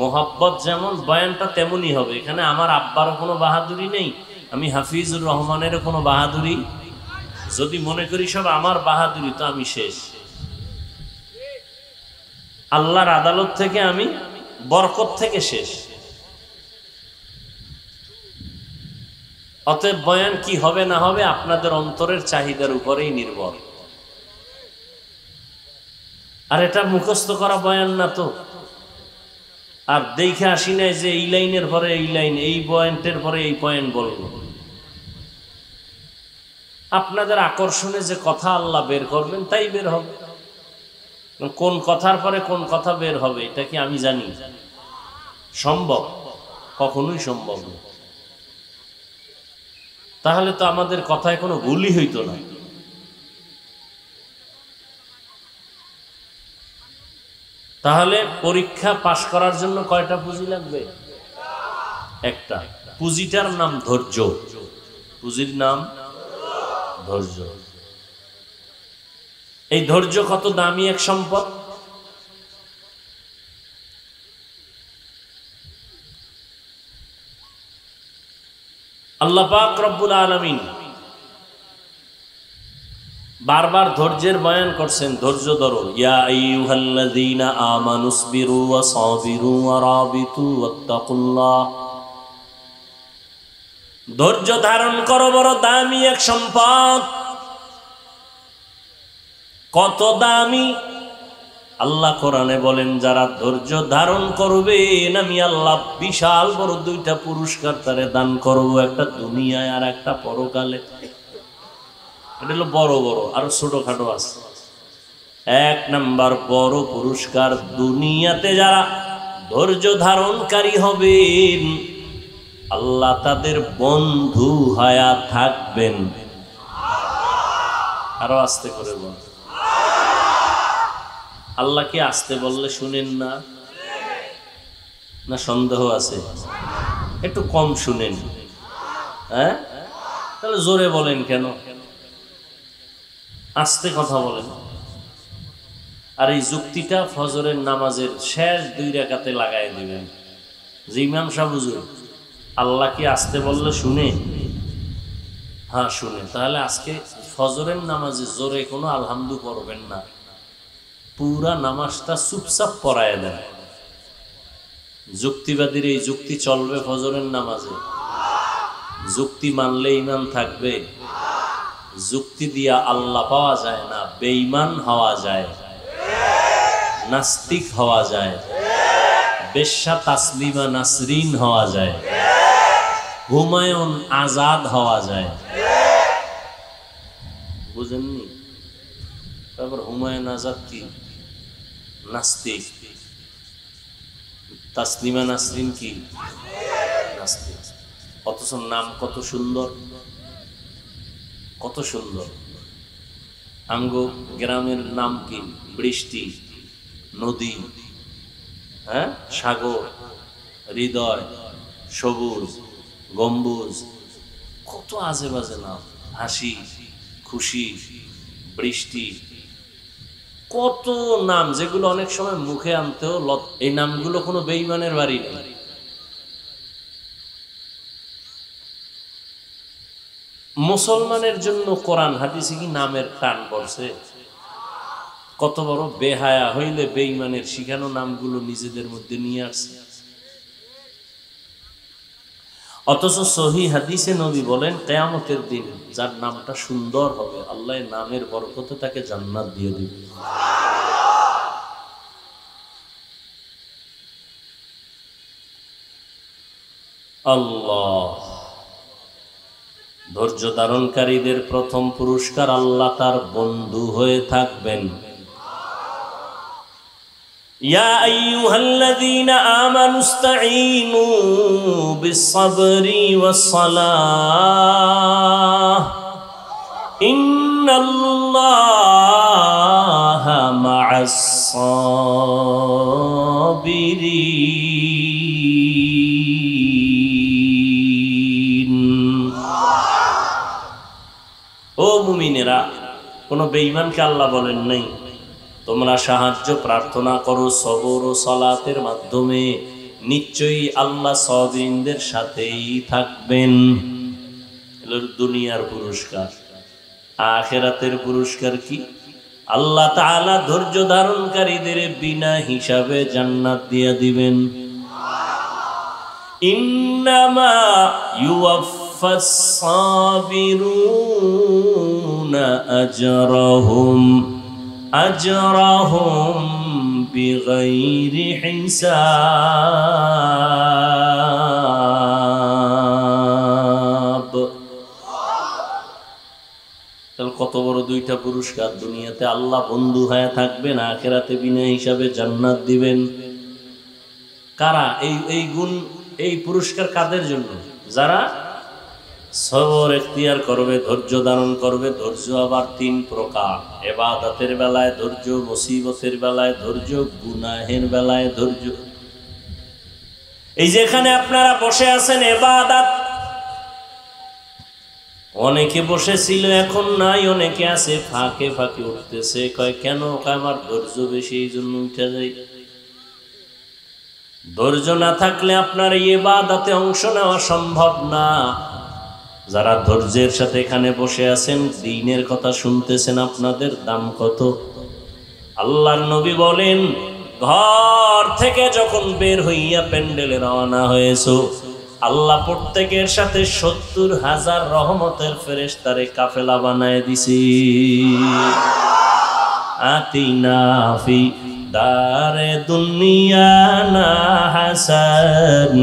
মোহাব্বত যেমন, বয়ানটা তেমনই হবে। এখানে আমার আব্বারও কোনো বাহাদুরি নেই, আমি হাফিজুর রহমানেরও কোনো বাহাদুরি। যদি মনে করি সব আমার বাহাদুরি, তো আমি শেষ। আল্লাহর আদালত থেকে আমি, বরকত থেকে শেষ। অতএব বয়ান কি হবে না হবে আপনাদের অন্তরের চাহিদার উপরেই নির্ভর। আর এটা মুখস্থ করা বয়ান না তো। আর দেখে আসি নাই যে এই লাইনের পরে এই লাইন, এই পয়েন্টের পরে এই পয়েন্ট বলবো। আপনাদের আকর্ষণে যে কথা আল্লাহ বের করবেন তাই বের হবে। কোন কথার পরে কোন কথা বের হবে এটা কি আমি জানি? সম্ভব? কখনোই সম্ভব না। তাহলে তো আমাদের কথায় কোনো ভুলই হইতো না। তাহলে পরীক্ষা পাশ করার জন্য কয়টা পুঁজি লাগবে? একটা। পুঁজিটার নাম ধৈর্য। পুঁজির নাম ধৈর্য। এই ধৈর্য কত দামি এক সম্পদ! আল্লাহ পাক রব্বুল আলামিন বারবার ধৈর্যের বয়ান করছেন। ধৈর্য ধরো, ইয়া আইয়ুহাল্লাযীনা আমানুসবিরু ওয়া সাবিরু ওয়া রাবিতু ওয়াত্তাকুল্লাহ। ধৈর্য ধারণ করো, বড় দামি এক সম্পদ। কত দামি! আল্লাহ কোরআনে বলেন, যারা ধৈর্য ধারণ করবেন আমি আল্লাহ বিশাল বড় দুইটা পুরস্কার তারে দান করব, একটা দুনিয়ায় আর একটা পরকালে। এটা হলো বড় বড়, আর ছোটখাটো আছে। এক নাম্বার বড় পুরস্কার, দুনিয়াতে যারা ধৈর্য ধারণকারী হবেন আল্লাহ তাদের বন্ধু হয়া থাকবেন। আরো আস্তে করে বল। আল্লাহ কি আসতে বললে শুনেন না? না সন্দেহ আছে? একটু কম শুনেন। হ্যাঁ, তাহলে জোরে বলেন কেন? আস্তে কথা বলেন। আর এই যুক্তিটা ফজরের নামাজের শেষ 2 রাকাতে লাগাই দিবেন যে ইমাম সাহেব হুজুর আল্লাহ কি আসতে বললে শুনে? হ্যাঁ শুনে। তাহলে আজকে ফজরের নামাজে জোরে কোনো আলহামদু পড়বেন না, পুরা নামাজটা চুপচাপ পড়ায় দেন। যুক্তিবাদীর এই যুক্তি চলবে ফজরের নামাজে? যুক্তি মানলে ঈমান থাকবে। যুক্তি দিয়া আল্লাহ পাওয়া যায় না, বেঈমান হওয়া যায়, নাস্তিক হওয়া যায়, বেশ্যা তাসলিমা নাসরিন হওয়া যায়, হুমায়ুন আজাদ হওয়া যায়। বুঝেননি? তারপর হুমায়ুন আজাদ কি? নাস্তিক। তাসলিমা নাসরিন কি? নাস্তিক। অথচ নাম কত সুন্দর, কত সুন্দর। আমগো গ্রামের নাম কি? বৃষ্টি, নদী, হ্যাঁ, সাগর, হৃদয়, সবুজ, গম্বুজ, কত আজে বাজে নাম। হাসি, খুশি, বৃষ্টি, কত নাম যেগুলো অনেক সময় মুখে আনতেও এই নামগুলো কোনো বেঈমানের বাড়ি নেই। মুসলমানের জন্য কোরআন হাদিসে কি নামের টান পড়ছে? কত বড় বেহায়া হইলে বেঈমানের শিখানো নামগুলো নিজেদের মধ্যে নিয়ে আসছে। অথচ সহিহ হাদিসে নবী বলেন, কিয়ামতের দিন যার নামটা সুন্দর হবে আল্লাহ নামের বরকতে তাকে জান্নাত দিয়ে দিবে। আল্লাহ। ধৈর্য ধারণকারীদের প্রথম পুরস্কার, আল্লাহ তার বন্ধু হয়ে থাকবেন। ইয়া আইয়ুহাল্লাযীনা আমানুস্তাঈনু বিস-সাবরি ওয়াস-সালাহ ইন্নাল্লাহা মা'আস-সাবিরিন। ও মুমিনেরা, কোন বেঈমানকে আল্লাহ বলেন নাই তোমরা সাহায্য প্রার্থনা করো সবর ও সালাতের মাধ্যমে, নিশ্চয়ই আল্লাহ সাবিরিনদের সাথেই থাকবেন। এগুলো দুনিয়ার পুরস্কার। আখিরাতের পুরস্কার কি? আল্লাহ তাআলা ধৈর্য ধারণকারীদের বিনা হিসাবে জান্নাত দিয়ে দিবেন। ইন্নামা ইউওয়াফাস সাবিরুনা আজরাহুম বিগাইরি হিসাব। তাহলে কত বড় দুইটা পুরস্কার! দুনিয়াতে আল্লাহ বন্ধু হয়ে থাকবেন, আখিরাতে বিনা হিসাবে জান্নাত দিবেন। কারা? এই গুণ, এই পুরস্কার কাদের জন্য? যারা সবর এখতিয়ার করবে, ধৈর্য ধারণ করবে। ধৈর্য আবার 3 প্রকার। ইবাদতের বেলায় ধৈর্য, মুসিবতের বেলায় ধৈর্য, গুনাহের বেলায় ধৈর্য। এই যেখানে আপনারা বসে আছেন ইবাদত, অনেকে বসেছিল এখন নাই, অনেকে আছে ফাঁকে ফাঁকে উঠতেছে। কয় কেন? আমার ধৈর্য বেশি এই জন্য উঠে যাই। ধৈর্য না থাকলে আপনার ইবাদতে অংশ নেওয়া সম্ভব না। যারা ধৈর্যের সাথে এখানে বসে আছেন, দ্বীনের কথা শুনতেছেন, আপনাদের দাম কত! আল্লাহর নবী বলেন, ঘর থেকে যখন বের হইয়া প্যান্ডেলে রওনা হয়েছো, আল্লাহ প্রত্যেকের সাথে ৭০,০০০ রহমতের ফেরেশতারে কাফেলা বানায় দিছি। আতিনা ফি দারে দুনিয়া না হাসান,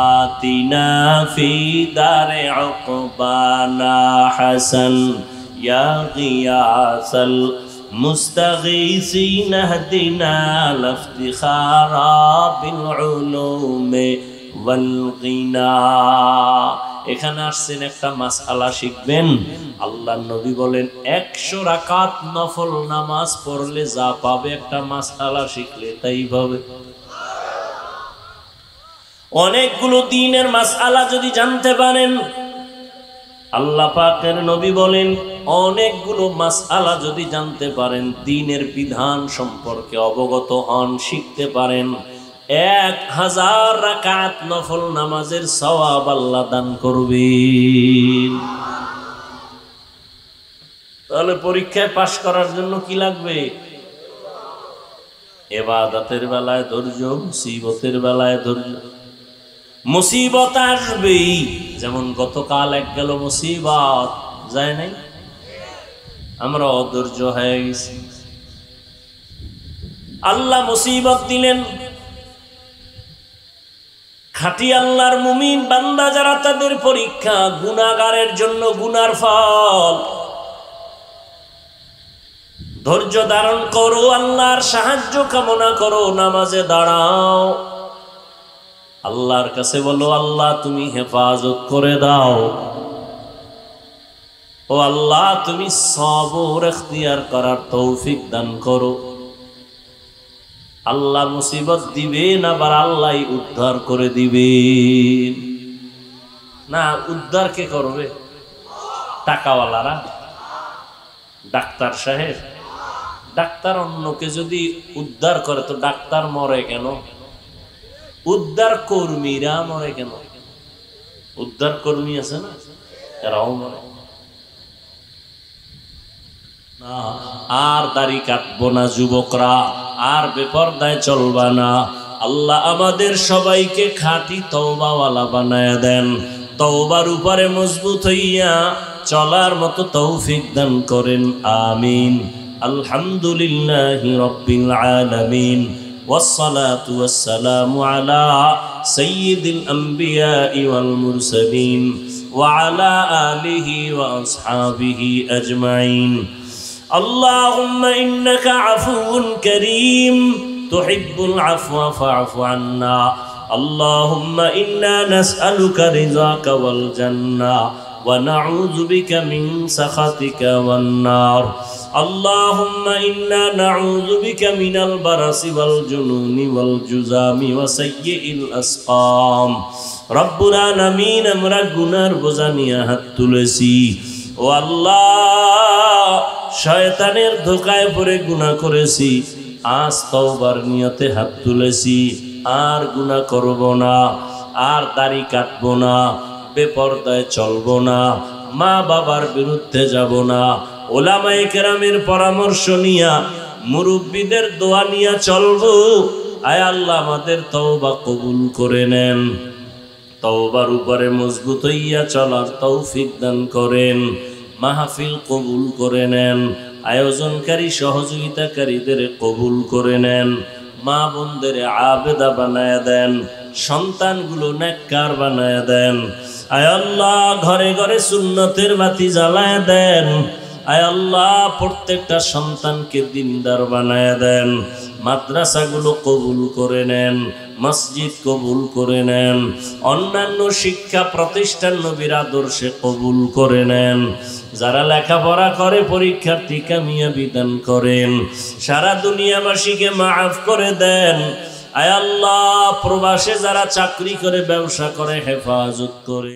আতিনা ফি দারে উকবানা হাসান, ইয়া গিয়াসাল মুস্তাগীসিন ইহদিনা লাফতিখারা বিল উলুমে ওয়াল গিনা। এখানে আসছেন একটা মাসআলা শিখবেন। আল্লাহর নবী বলেন ১০০ রাকাত নফল নামাজ পড়লে যা পাবে একটা মাসআলা শিখলে তাই পাবে। অনেকগুলো দ্বীনের মাসআলা যদি জানতে পারেন, আল্লাহ পাকের নবী বলেন অনেকগুলো মাসআলা যদি জানতে পারেন, দ্বীনের বিধান সম্পর্কে অবগত হন, শিখতে পারেন, ১০০০ রাকাত নফল নামাজের সওয়াব আল্লাহ দান করবেন। তাহলে পরীক্ষায় পাশ করার জন্য কি লাগবে? ইবাদতের বেলায় ধৈর্য, মুসিবতের বেলায় ধৈর্য। মুসিবত আসবেই, যেমন গতকাল এক গেল মুসিবত, যায় নাই? আমরা অধৈর্য হয়ে গেছি। আল্লাহ মুসিবত দিলেন। খাঁটি আল্লাহর মুমিন বান্দা যারা, তাদের পরীক্ষা গুনাহগারের জন্য গুনার ফল। ধৈর্য ধারণ করো, আল্লাহর সাহায্য কামনা করো, নামাজে দাঁড়াও, আল্লাহর কাছে বলো আল্লাহ তুমি হেফাজত করে দাও, ও আল্লাহ তুমি সবর ইখতিয়ার করার তৌফিক দান করো। আল্লাহ মুসিবত দিবেন, আবার আল্লাহ উদ্ধার করে দিবেন। না, উদ্ধার কে করবে? টাকাওয়ালারা, ডাক্তার সাহেব। ডাক্তার অন্যকে যদি উদ্ধার করে তো ডাক্তার মরে কেন? উদ্ধার কর্মীরা মরে কেন? উদ্ধার কর্মী আছে না, এরাও মরে। আর দাড়ি কাটবো না যুবকরা, আর বেপরদায় চলবা না। আল্লাহ আমাদের সবাইকে খাঁটি তওবাওয়ালা বানায়া দেন, তওবার উপরে মজবুত হইয়া চলার মতো তৌফিক দান করেন, আমিন। আলহামদুলিল্লাহি রাব্বিল আলামিন, ওয়াসসালাতু ওয়াসসালামু আলা সাইয়্যিদিল আমবিয়াই ওয়াল মুরসালিন ওয়া আলা আলিহি ওয়া আসহাবিহি আজমাইন। اللهم إنك عفو كريم تحب العفو فاعف عنا. اللهم إنا نسألك رضاك والجنة ونعوذ بك من سخطك والنار. اللهم إنا نعوذ بك من البرص والجنون والجذام وسيء الأسقام. رب العالمين আমরা গুনার বোঝা নিয়ে হাত তুলেছি, ও আল্লাহ শয়তানের ধোঁকায় পড়ে গুনাহ করেছি, আজ তওবার নিয়তে হাত তুলেছি, আর গুনাহ করব না, আর দাড়ি কাটবো না, বেপরদায় চলবো না, মা বাবার বিরুদ্ধে যাব না, ওলামায়ে কেরামের পরামর্শ নিয়া, মুরব্বীদের দোয়া নিয়া চলবো। আয় আল্লাহ আমাদের তওবা কবুল করে নেন, তওবার উপরে মজবুত হইয়া চলার তৌফিক দান করেন, মাহফিল কবুল করে নেন, আয়োজনকারী সহযোগিতাকারীদের কবুল করে নেন, মা বোনদের আবেদা বানায়া দেন, সন্তানগুলো নেককার বানায়া দেন। আয় আল্লাহ ঘরে ঘরে সুন্নতের বাতি জ্বালায়া দেন। আয় আল্লাহ প্রত্যেকটা সন্তানকে দিনদার বানায়া দেন। মাদ্রাসাগুলো কবুল করে নেন, মসজিদ কবুল করে নেন, অন্যান্য শিক্ষা প্রতিষ্ঠান নবীর আদর্শে কবুল করে নেন। যারা লেখাপড়া করে পরীক্ষার্থী কামিয়াবি দান করেন, সারা দুনিয়াবাসীকে মাফ করে দেন। আয় আল্লাহ প্রবাসে যারা চাকরি করে ব্যবসা করে হেফাজত করে।